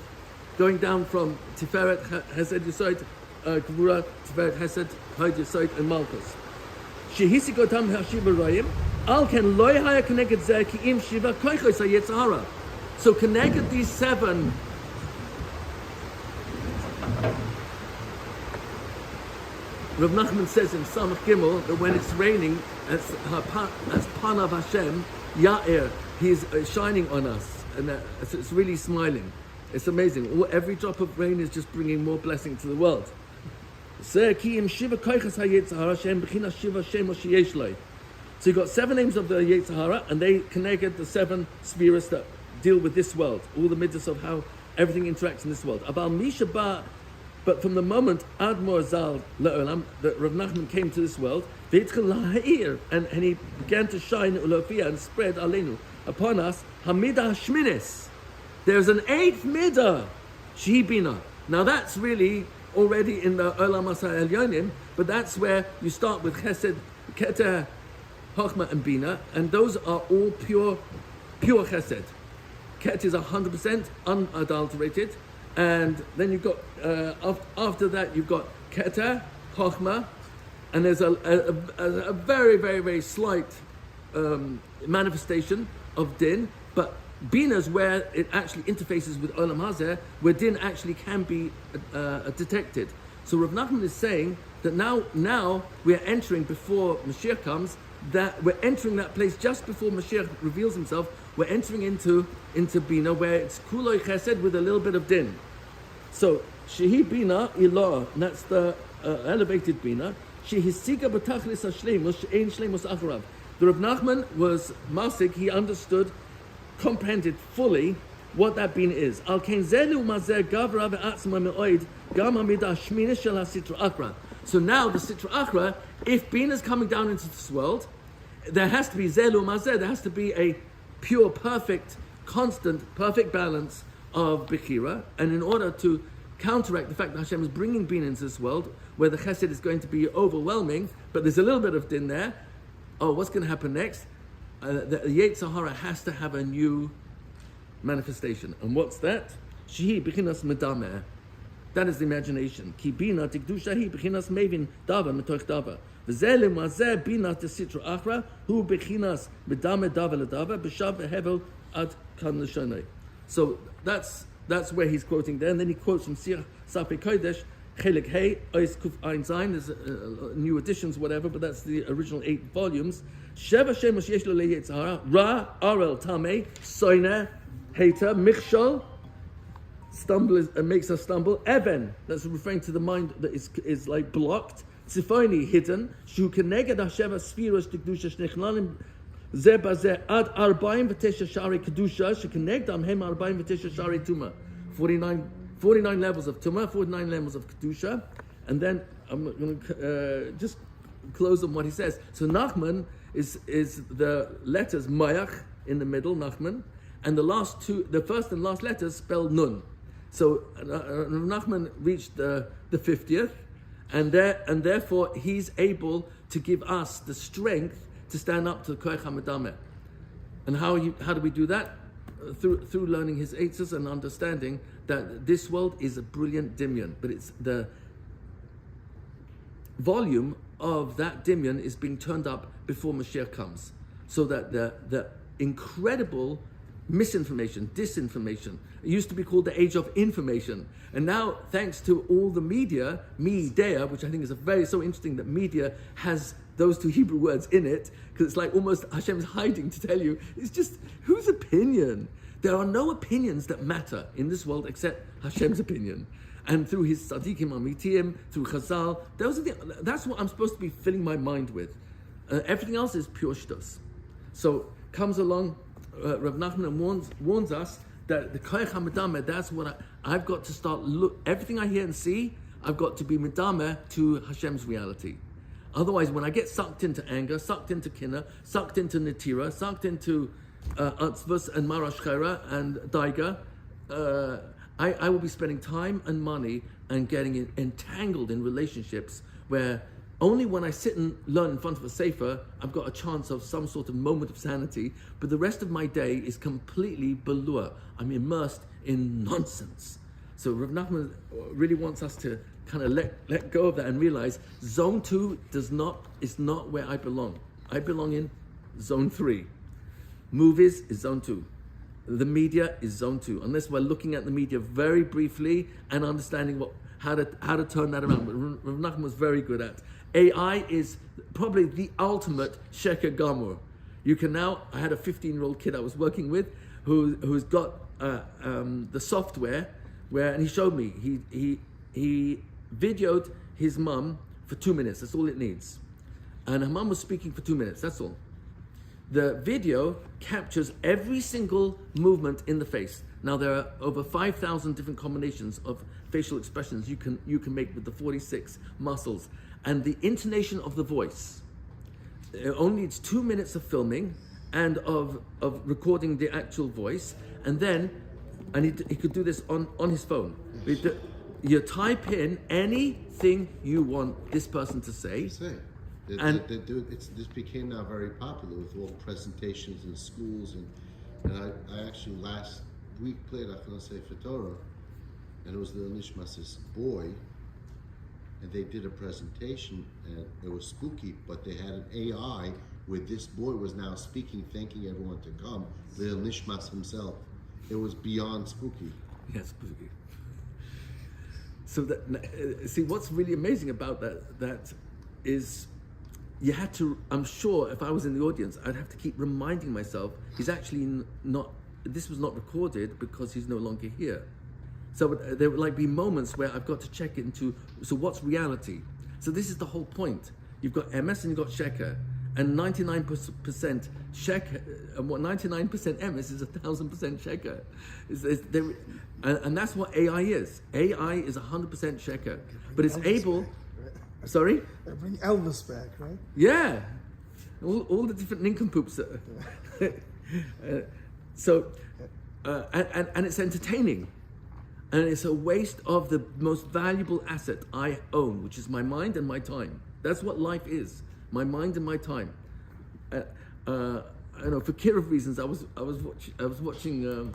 going down from Tiferet, Hesed, Yesod, Gvura, Tiferet, Hesed, Hod, Yesod, and Malchus. Shehisigotam ha'shiva royim al ken loy haya keneged zeh ki im shiva koichos ha'yetzhara. So keneged these 7. Rav Nachman says in Samach Gimel that when it's raining, as Panav Hashem, Ya'ir, He's shining on us, and it's really smiling. It's amazing. Every drop of rain is just bringing more blessing to the world. So you've got 7 names of the Yetzirah, and they connected the 7 spheres that deal with this world, all the midas of how everything interacts in this world. But from the moment Admor Zal Le'olam, that Rav Nachman came to this world, and he began to shine and spread Aleinu upon us, Hamidah Shminis. There's an 8th midah, Shihibina. Now that's really already in the Olam Asay Elyonim, but that's where you start with Chesed, Keter, Chochmah, and Bina, and those are all pure Chesed. Ket is 100% unadulterated. And then you've got, after that, you've got Keter, Chochmah, and there's a very, very, very slight manifestation of Din, but Bina is where it actually interfaces with Olam Hazeh, where Din actually can be detected. So Rav Nachman is saying that now we are entering, before Mashiach comes, that we're entering that place just before Mashiach reveals himself. We're entering into Bina, where it's Kuloi Chesed with a little bit of Din. So Shehi Bina Ilah, and that's the elevated Bina. Shehi Sika B'Tachlis HaShleimus She'ein Shleimus Acharav. The Rav Nachman was Masik. He understood, comprehended fully what that Bina is. Al Kein Zelu Mazer Gavra Ve'atzma Me'oid Gam HaMidah Shminish Shel HaSitra Achra. So now the Sitra Achra, if Bina is coming down into this world, there has to be Zelu Mazer. There has to be a pure, perfect, constant, perfect balance of Bechira, and in order to counteract the fact that Hashem is bringing Bina into this world, where the Chesed is going to be overwhelming, but there's a little bit of Din there. Oh, what's going to happen next? The Yetzirah has to have a new manifestation, and what's that? Shehi Bechinas Medameh. That is the imagination. Ki Bina Tikdushahi Bechinas Mevin Dava Metoch Dava. V'Zelim Mazeh Bina Tesitra Achra Hu Bechinas Medameh Dava LeDava B'Shav Hevel Ad Kan L'Shonei. So that's where he's quoting there, and then he quotes from Sir Safei Kodesh, Chelik Hey, Ois Kuf Ein Zayin. There's new editions, whatever, but that's the original 8 volumes. Sheva Shemosh Yesh Lo Le'Yetzirah, Ra, Arel, Tameh, Soiner, Hater, Michshol, stumble makes us stumble. Even, that's referring to the mind that is like blocked. Tzifoni, hidden. Shu Keneged HaSheva Sfiros Tikdusha Shnechlanim Zeh Bazeh Ad Arbaim V'Tesha Shari Kedusha Shekenegdam Hem Arbaim V'Tesha Shari Tuma. 49 levels of Tuma, 49 levels of Kedusha. And then I'm going to just close on what he says. So Nachman is the letters Mayach in the middle, Nachman, and the first and last letters spell Nun. So Nachman reached the 50th, and therefore he's able to give us the strength to stand up to the Koach HaMedameh. And how do we do that? through learning his eitzes and understanding that this world is a brilliant dimyan, but it's the volume of that dimyan is being turned up before Mashiach comes, so that the incredible misinformation, disinformation, it used to be called the age of information, and now thanks to all the media, which I think is so interesting that media has those two Hebrew words in it, because it's like almost Hashem's hiding to tell you, it's just whose opinion? There are no opinions that matter in this world except Hashem's opinion. And through his tzaddikim amitim, through Chazal, that's what I'm supposed to be filling my mind with. Everything else is pure shtos. So comes along Rav Nachman and warns us that the koyach hamadameh, that's what I've got to start everything I hear and see, I've got to be medameh to Hashem's reality. Otherwise, when I get sucked into anger, sucked into kinna, sucked into netira, sucked into atzvus and marash chera and daiga, I will be spending time and money and getting entangled in relationships where only when I sit and learn in front of a sefer, I've got a chance of some sort of moment of sanity, but the rest of my day is completely belua. I'm immersed in nonsense. So Rav Nachman really wants us to kind of let go of that and realize zone 2 is not where I belong. I belong in zone 3. Movies is zone 2. The media is zone 2. Unless we're looking at the media very briefly and understanding how to turn that around. But Rav Nachman was very good at. AI is probably the ultimate sheker gamur. You can now. I had a 15-year-old kid I was working with who's got the software and he showed me he videoed his mum for 2 minutes. That's all it needs, and her mum was speaking for 2 minutes. That's all. The video captures every single movement in the face. Now there are over 5,000 different combinations of facial expressions you can make with the 46 muscles, and the intonation of the voice. It only needs 2 minutes of filming and of recording the actual voice, and then he could do this on his phone. You type in anything you want this person to say. This became now very popular with all presentations in schools, and I actually last week played Achlan Sefer Torah, and it was the Nishmas's boy, and they did a presentation, and it was spooky, but they had an AI where this boy was now speaking, thanking everyone to come, the Nishmas himself. It was beyond spooky. Yeah, spooky. So see, what's really amazing about that is you had to, I'm sure if I was in the audience, I'd have to keep reminding myself, he's actually this was not recorded because he's no longer here. So there would like be moments where I've got to check into, so what's reality? So this is the whole point. You've got MS and you've got sheker, and 99% sheker, and what 99% MS is 1,000% sheker. And that's what AI is. AI is 100% sheker, but it's able. Sorry? They bring Elvis back, right? Yeah, all the different nincompoops. And it's entertaining, and it's a waste of the most valuable asset I own, which is my mind and my time. That's what life is: my mind and my time. I know for Kirov reasons, I was watching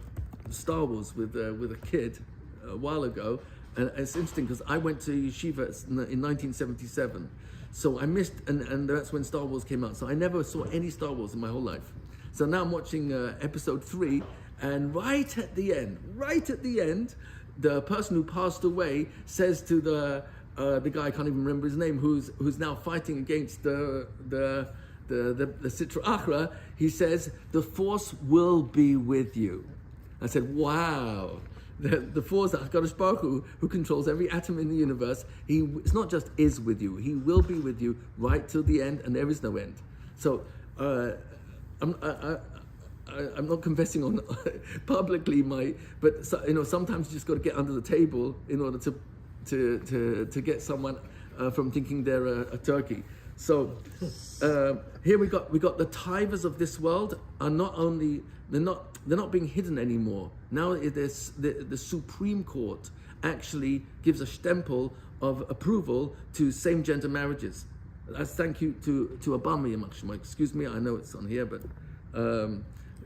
Star Wars with a kid a while ago. And it's interesting because I went to yeshiva in 1977, so I missed, and that's when Star Wars came out. So I never saw any Star Wars in my whole life. So now I'm watching episode 3, and right at the end, the person who passed away says to the guy, I can't even remember his name, who's now fighting against the Sitra Achra. He says, "The Force will be with you." I said, "Wow." The force, HaKadosh Baruch Hu, who controls every atom in the universe, it's not just is with you, he will be with you right till the end, and there is no end. So I'm not confessing on publicly but sometimes you just got to get under the table in order to get someone from thinking they're a turkey. So here we got the tivers of this world are they're not being hidden anymore. Now the Supreme Court actually gives a stempel of approval to same-gender marriages. That's thank you to Obama, excuse me, I know it's on here, but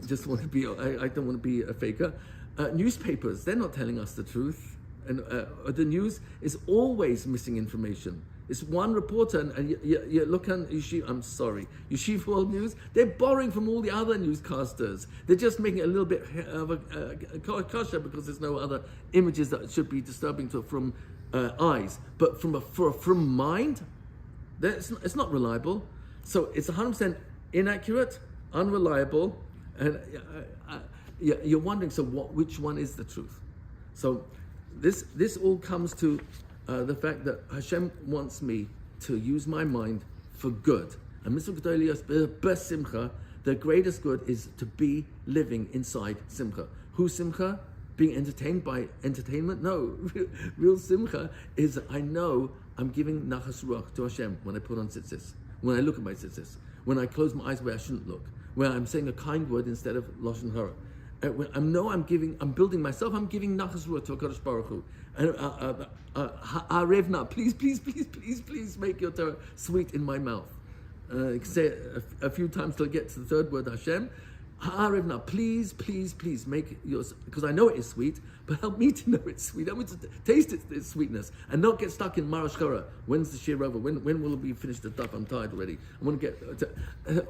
just want to be. I don't want to be a faker. Newspapers, they're not telling us the truth, and the news is always missing information. It's one reporter, and you look on Yeshiva World News. They're borrowing from all the other newscasters. They're just making it a little bit of a kosher because there's no other images that should be disturbing from eyes. But from mind, it's not reliable. So it's 100% inaccurate, unreliable, and you're wondering. So which one is the truth? So this all comes to the fact that Hashem wants me to use my mind for good. And the greatest good is to be living inside simcha. Who's simcha? Being entertained by entertainment? No. Real simcha is I know I'm giving nachas ruach to Hashem when I put on tzitzis, when I look at my tzitzis, when I close my eyes where I shouldn't look, where I'm saying a kind word instead of lashon hara. When I know I'm building myself, I'm giving nachas ruach to HaKadosh Baruch Hu. And Arevna, please make your Torah sweet in my mouth. Say it a few times till I get to the third word, Hashem. Arevna, please make yours, because I know it is sweet, but help me to know it's sweet. Help me to taste its sweetness and not get stuck in Marash Chora. When's the Shiur over? When will we finish the stuff? I'm tired already. I want to get...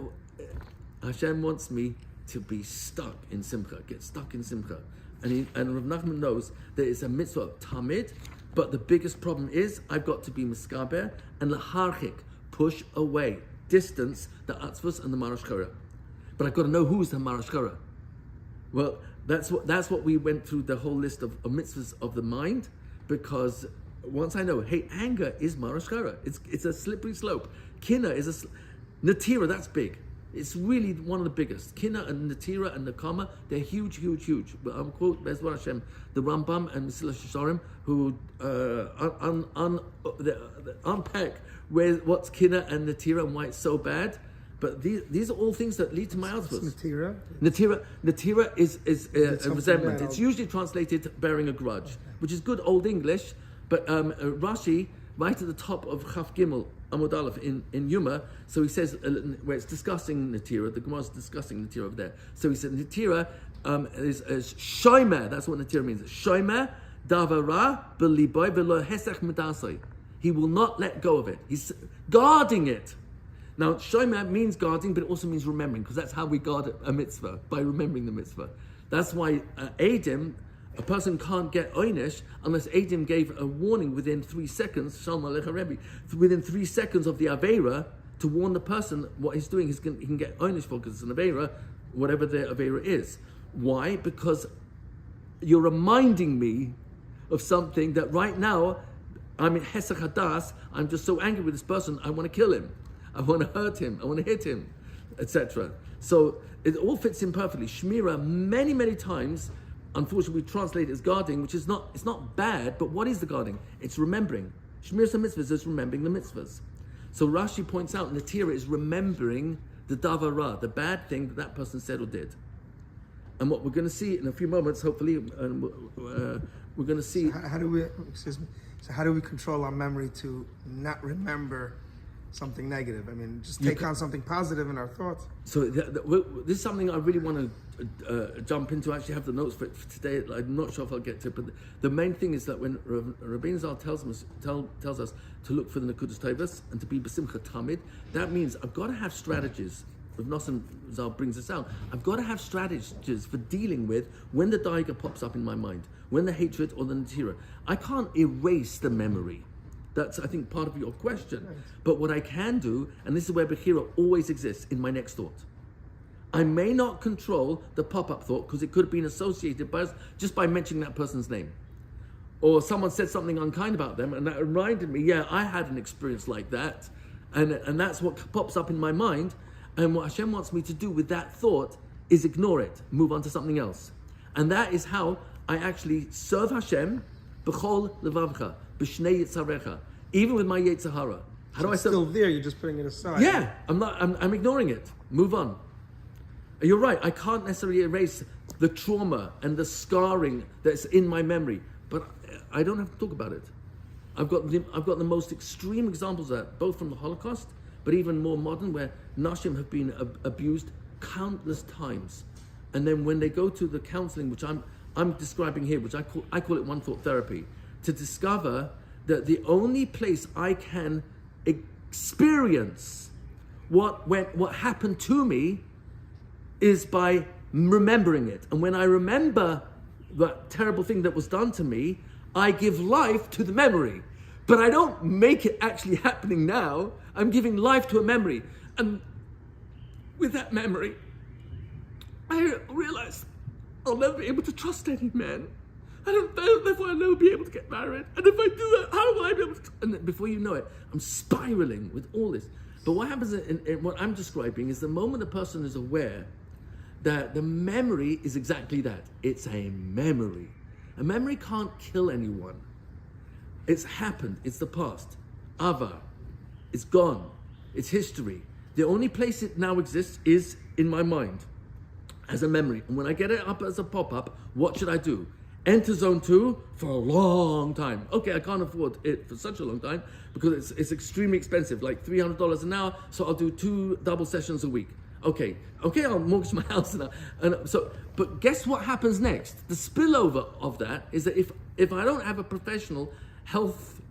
Hashem wants me to be stuck in Simcha, get stuck in Simcha. And Rav Nachman knows that it's a mitzvah of tamid, but the biggest problem is I've got to be miskaber and laharchik, push away, distance the atzvus and the marash chara. But I've got to know who's the marash chara. Well, that's what we went through the whole list of mitzvahs of the mind, because once I know, hey, anger is marash chara. It's a slippery slope. Kina is natira, that's big. It's really one of the biggest. Kina and Natira and Nakama, they're huge. But I'll quote Bezrat Hashem, the Rambam and Mesilas Yesharim, who unpack what's Kina and Natira and why it's so bad. But these are all things that lead to my outputs. Natira is resentment. It's usually translated bearing a grudge, which is good Old English. But Rashi, right at the top of Chaf Gimel, Amud Aleph in Yuma, so he says, where it's discussing Natira, the Gemara is discussing Natira over there. So he said Natira is shomer, that's what Natira means. Shomer davara b'liboy v'lo hesech medasai. He will not let go of it. He's guarding it. Now, shomer means guarding, but it also means remembering, because that's how we guard a mitzvah, by remembering the mitzvah. That's why Adim, a person can't get oynish unless Adim gave a warning within 3 seconds, Shalom Aleichem Rebbe, within 3 seconds of the Aveira, to warn the person what he's doing, he can get oynish for, because it's an Aveira, whatever the Aveira is. Why? Because you're reminding me of something that right now, I'm in Hesach Hadas, I'm just so angry with this person, I want to kill him, I want to hurt him, I want to hit him, etc. So it all fits in perfectly. Shmira, many times, unfortunately, we translate it as guarding, which is it's not bad, but what is the guarding? It's remembering. Shmiras HaMitzvahs is remembering the mitzvahs. So Rashi points out, Natira is remembering the davara, the bad thing that person said or did. And what we're going to see in a few moments, hopefully, we're going to see... So how do we control our memory to not remember something negative? I mean, just take on something positive in our thoughts. So this is something I really want to jump into. I actually have the notes for it for today. I'm not sure if I'll get to it, but the main thing is that when Rabbeinu Zal tells us to look for the Nekudas Tovos and to be B'simcha Tamid, that means I've got to have strategies. Rav Nosson Zal brings us out. I've got to have strategies for dealing with when the daiga pops up in my mind, when the hatred or the natira. I can't erase the memory. That's, I think, part of your question. Right. But what I can do, and this is where Bechira always exists, in my next thought. I may not control the pop-up thought because it could have been associated just by mentioning that person's name. Or someone said something unkind about them and that reminded me, yeah, I had an experience like that. And that's what pops up in my mind. And what Hashem wants me to do with that thought is ignore it, move on to something else. And that is how I actually serve Hashem, b'chol levavcha, b'shnei yitzarecha, even with my Yetzirah. How do I serve? Still there, you're just putting it aside. Yeah, I'm ignoring it. Move on. You're right, I can't necessarily erase the trauma and the scarring that's in my memory, but I don't have to talk about it. I've got the most extreme examples of that, both from the Holocaust, but even more modern, where Nashim have been abused countless times. and then when they go to the counseling, which I'm describing here, which I call it one thought therapy, to discover that the only place I can experience what happened to me is by remembering it. And when I remember that terrible thing that was done to me, I give life to the memory. But I don't make it actually happening now. I'm giving life to a memory. And with that memory, I realize I'll never be able to trust any man. Therefore I'll never be able to get married. And if I do that, how will I be able to? And then before you know it, I'm spiraling with all this. But what happens in what I'm describing is the moment a person is aware that the memory is exactly that. It's a memory. A memory can't kill anyone. It's happened. It's the past. Ava. It's gone. It's history. The only place it now exists is in my mind as a memory. And when I get it up as a pop-up, what should I do? Enter zone 2 for a long time. Okay, I can't afford it for such a long time because it's extremely expensive, like $300 an hour. So I'll do 2 double sessions a week. Okay, I'll mortgage my house now. But guess what happens next? The spillover of that is that if I don't have a professional health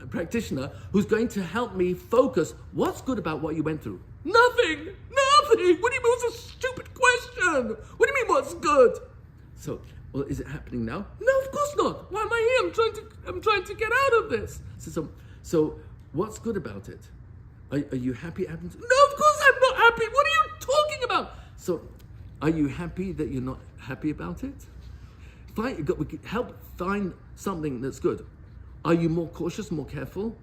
practitioner who's going to help me focus, what's good about what you went through? Nothing. What do you mean? It's a stupid question. What do you mean? What's good? So, well, is it happening now? No, of course not. Why am I here? I'm trying to get out of this. So what's good about it? Are you happy it happened? No, of course I'm not happy. What are you talking about? So, are you happy that you're not happy about it? We can help find something that's good. Are you more cautious, more careful,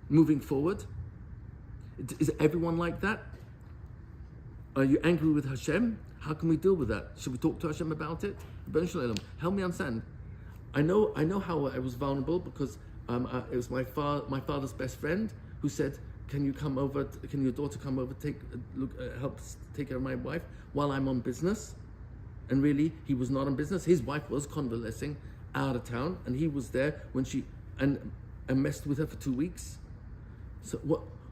moving forward? Is everyone like that? Are you angry with Hashem? How can we deal with that? Should we talk to Hashem about it? Help me understand. I know how I was vulnerable because it was my father's best friend who said, "Can you come over? Can your daughter come over? Help take care of my wife while I'm on business?" And really, he was not on business. His wife was convalescing out of town, and he was there when she and messed with her for 2 weeks. So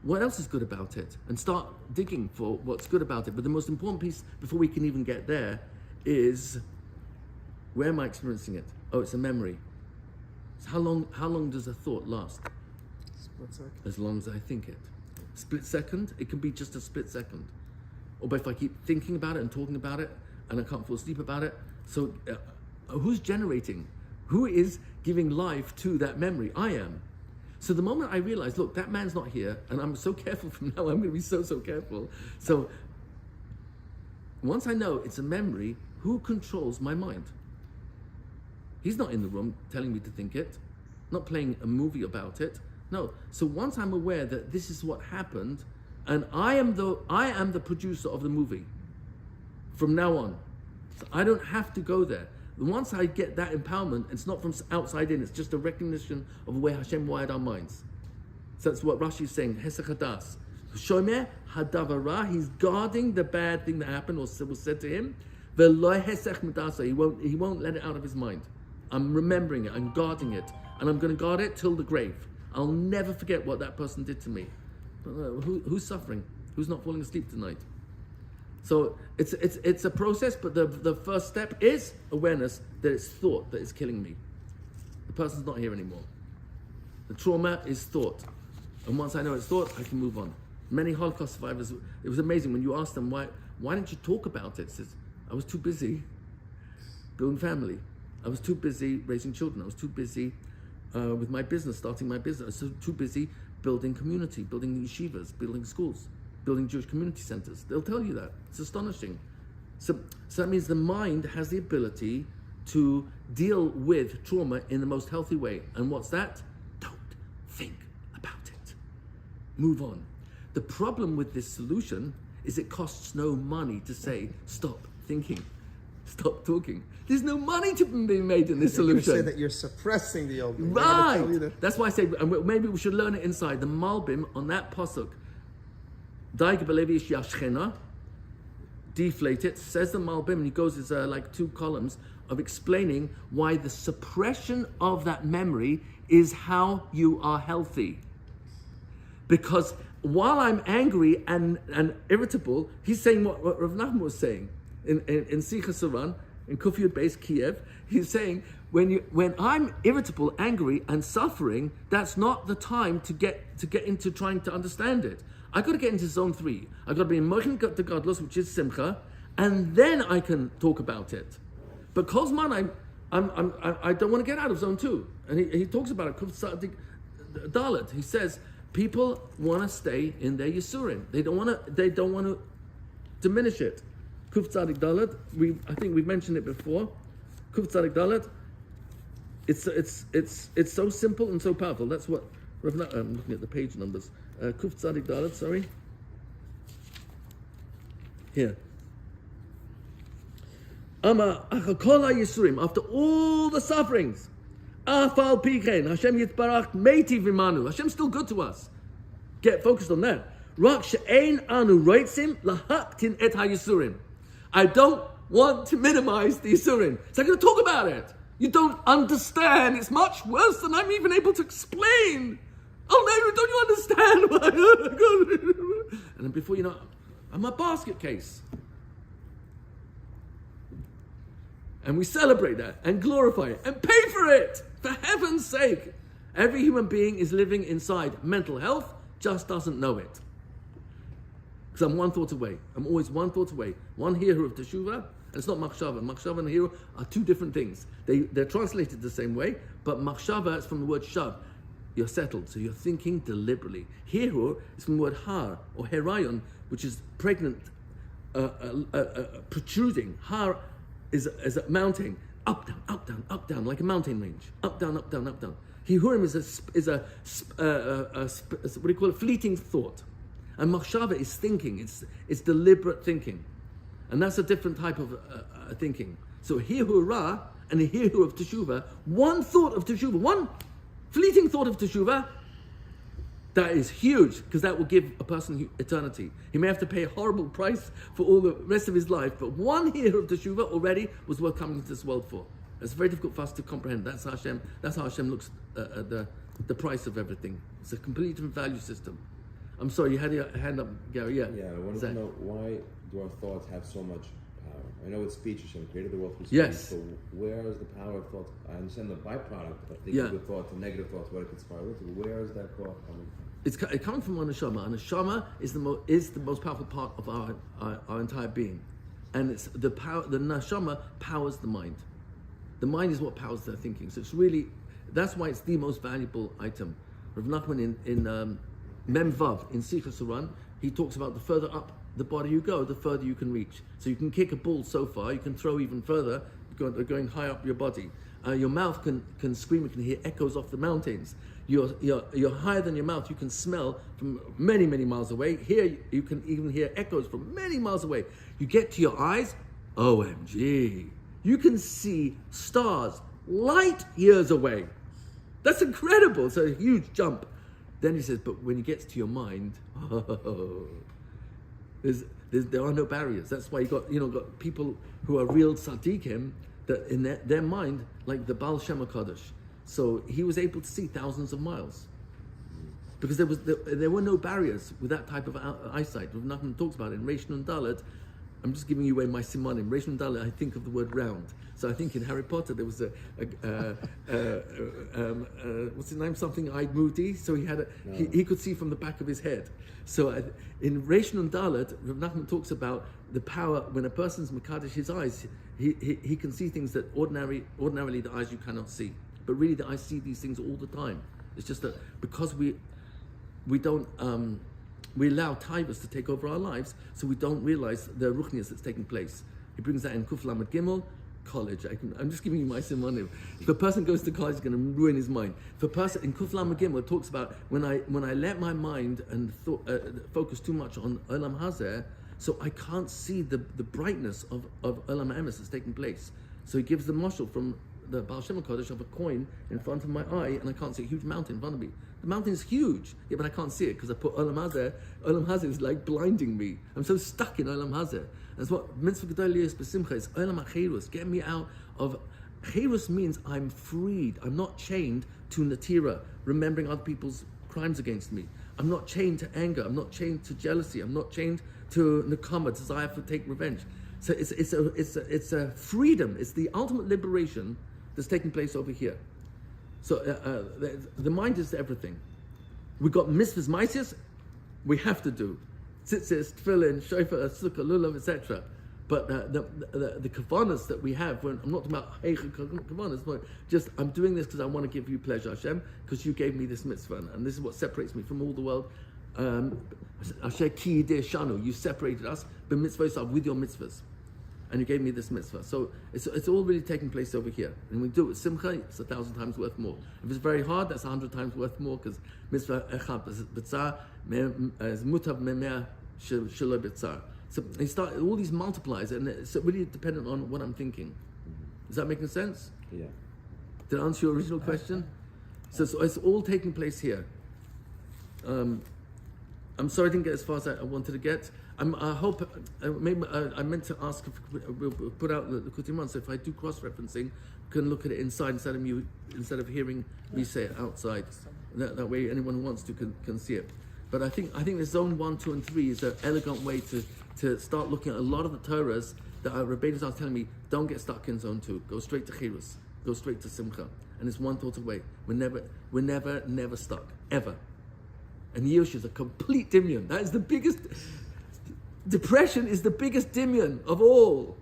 what else is good about it? And start digging for what's good about it. But the most important piece before we can even get there is, where am I experiencing it? Oh, it's a memory. So how long does a thought last? Split second. As long as I think it. Split second, it can be just a split second. Or if I keep thinking about it and talking about it and I can't fall asleep about it. So who's generating? Who is giving life to that memory? I am. So the moment I realize, look, that man's not here, and I'm so careful from now, I'm going to be so careful. So once I know it's a memory, who controls my mind? He's not in the room telling me to think it, not playing a movie about it. No. So once I'm aware that this is what happened, and I am the producer of the movie from now on. So I don't have to go there. Once I get that empowerment, it's not from outside in, it's just a recognition of where Hashem wired our minds. So that's what Rashi is saying, Hesach Hadas. Shomer Hadavara, he's guarding the bad thing that happened or was said to him. Ve'lo Hesach Medasa, he won't let it out of his mind. I'm remembering it, I'm guarding it, and I'm going to guard it till the grave. I'll never forget what that person did to me. But who's suffering? Who's not falling asleep tonight? So it's a process, but the first step is awareness that it's thought that is killing me. The person's not here anymore. The trauma is thought. And once I know it's thought, I can move on. Many Holocaust survivors, it was amazing when you ask them, why didn't you talk about it? It says, I was too busy building family. I was too busy raising children. I was too busy with my business, starting my business. I was too busy building community, building yeshivas, building schools, building Jewish community centers. They'll tell you that. It's astonishing. So that means the mind has the ability to deal with trauma in the most healthy way. And what's that? Don't think about it. Move on. The problem with this solution is it costs no money to say, stop thinking, stop talking. There's no money to be made in this solution. You say that you're suppressing the old man. Right. That's why I say, and maybe we should learn it inside. The Malbim on that pasuk, Daig belevi yashchena, deflate it, says the Malbim, and he goes, it's like 2 columns of explaining why the suppression of that memory is how you are healthy. Because while I'm angry and irritable, he's saying what Rav Nachman was saying. in Sicha Saran, in Kufiyud Beis Kiev, he's saying, when I'm irritable, angry, and suffering, that's not the time to get into trying to understand it. I got to get into zone 3. I got to be in Mochen to Godlos, which is Simcha, and then I can talk about it. But Kozman, I don't want to get out of zone 2, and he talks about it. Kuf Tzadik Dalet. He says people want to stay in their Yisurim. They don't want to diminish it. Kuf Tzadik Dalet. I think we've mentioned it before. Kuf Tzadik Dalet. It's so simple and so powerful. That's what I'm looking at the page numbers. Kuf Tzadik Dalet. Sorry. Here. Ama Achakola Yisurim. After all the sufferings, Afal Pikein Hashem Yitbarach Meiti Vimanu. Hashem's still good to us. Get focused on that. Rak she'ein anu roitzim lahaktin et hayisurim. I don't want to minimize the Yisurim. So I'm going to talk about it. You don't understand. It's much worse than I'm even able to explain. Oh, no, don't you understand? And then before you know, I'm a basket case. And we celebrate that and glorify it and pay for it. For heaven's sake. Every human being is living inside mental health, just doesn't know it. Because I'm one thought away. I'm always one thought away. One hero of Teshuvah, and it's not Machshava. Machshava and hero are two different things. They're translated the same way, but Machshava is from the word Shav. You're settled, so you're thinking deliberately. Hero is from the word Har, or Herayon, which is pregnant, protruding. Har is a mountain. Up, down, like a mountain range. Up, down. Hihurim is a what do you call it? Fleeting thought. And machshava is thinking. It's deliberate thinking, and that's a different type of thinking. So hihu ra and the hihu of teshuva. One thought of teshuva, one fleeting thought of teshuva. That is huge, because that will give a person eternity. He may have to pay a horrible price for all the rest of his life, but one hihu of teshuva already was worth coming into this world for. It's very difficult for us to comprehend. That's how Hashem looks at the price of everything. It's a completely different value system. I'm sorry, you had your hand up, Gary. Yeah. Yeah, I wanted to know, why do our thoughts have so much power? I know it's speech. Hashem created the world through speech. Yes. So where is the power of thoughts? I understand the byproduct of thinking good thoughts and negative thoughts, what it could spiral into. Where is that thought coming from? It's coming from our neshama. And neshama is the most powerful part of our entire being, and it's the power. The neshama powers the mind. The mind is what powers their thinking. So it's really, that's why it's the most valuable item. Rav Nachman in Mem Vav in Sicha Suran, he talks about the further up the body you go, the further you can reach. So you can kick a ball so far, you can throw even further, going high up your body. Your mouth can scream, you can hear echoes off the mountains. You're higher than your mouth, you can smell from many, many miles away. Here you can even hear echoes from many miles away. You get to your eyes, OMG. You can see stars light years away. That's incredible. It's a huge jump. Then he says, but when it gets to your mind, there are no barriers. That's why you got people who are real tzaddikim that in their mind, like the Baal Shem HaKadosh. So he was able to see thousands of miles because there were no barriers with that type of eyesight. Nothing talks about it in Reish Nun Dalet. I'm just giving you away my simanim. Reish Nun Dalet, I think of the word round. So I think in Harry Potter there was what's his name? Something eyed Moody. So he could see from the back of his head. So in Reish Nun Dalet, Rav Nachman talks about the power when a person's mekadesh his eyes. He can see things that ordinarily the eyes you cannot see. But really the eyes see these things all the time. It's just that because we don't. We allow taivas to take over our lives, so we don't realize the ruchnias that's taking place. He brings that in Kuf Lamed Gimel, college. I'm just giving you my simonim. If a person goes to college, it's going to ruin his mind. If a person in Kuf Lamed Gimel, it talks about when I let my mind and focus too much on Olam Hazeh, so I can't see the brightness of Olam Emes that's taking place. So he gives the mashal from the Baal Shem HaKadosh of a coin in front of my eye, and I can't see a huge mountain in front of me. The mountain is huge, but I can't see it because I put Olam Hazeh. Olam Hazeh is like blinding me. I'm so stuck in Olam Hazeh. That's what Mitzvah Gedoliyos B'Simcha is. Olam HaCherus, get me out of. Cherus means I'm freed. I'm not chained to Natira, remembering other people's crimes against me. I'm not chained to anger. I'm not chained to jealousy. I'm not chained to Nakama, desire to take revenge. So it's a freedom. It's the ultimate liberation that's taking place over here. So the mind is everything. We've got mitzvahs, maisis, we have to do. Tzitzis, tefillin, shofar, sukkah, lulav, etc. But the kavanas that we have, when I'm not talking about kavanas, but just I'm doing this because I want to give you pleasure, Hashem, because you gave me this mitzvah, and this is what separates me from all the world. Asher ki yidei shanu, you separated us, but mitzvahs with your mitzvahs, and you gave me this mitzvah. So it's all really taking place over here, and we do it with simcha. It's 1,000 times worth more. If it's very hard, that's 100 times worth more, because mitzvah echad b'tzar is mutav memeh shelo b'tzar. So they start all these multipliers, and it's really dependent on what I'm thinking. Is that making sense? Yeah. Did I answer your original question? So it's all taking place here. I'm sorry I didn't get as far as I wanted to get. I hope, maybe I meant to ask if we'll put out the Tinyana, so if I do cross-referencing, we can look at it inside instead of hearing me say it outside. That way anyone who wants to can see it. But I think the zone 1, 2, and 3 is an elegant way to start looking at a lot of the Torahs that Rabbi Rietti was telling me, don't get stuck in zone 2. Go straight to Chirus. Go straight to Simcha. And it's one thought away. We're never stuck. Ever. And Yush is a complete dimion. That is the biggest... Depression is the biggest dimion of all.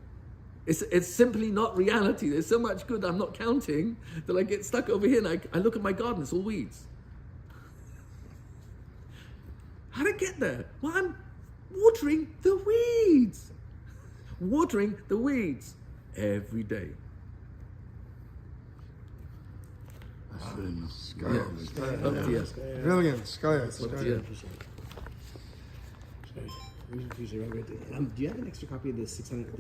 It's simply not reality. There's so much good I'm not counting that I get stuck over here and I look at my garden, it's all weeds. How did I get there? Well, I'm watering the weeds. Watering the weeds every day. Brilliant. Skaya. Do you have an extra copy of the 600?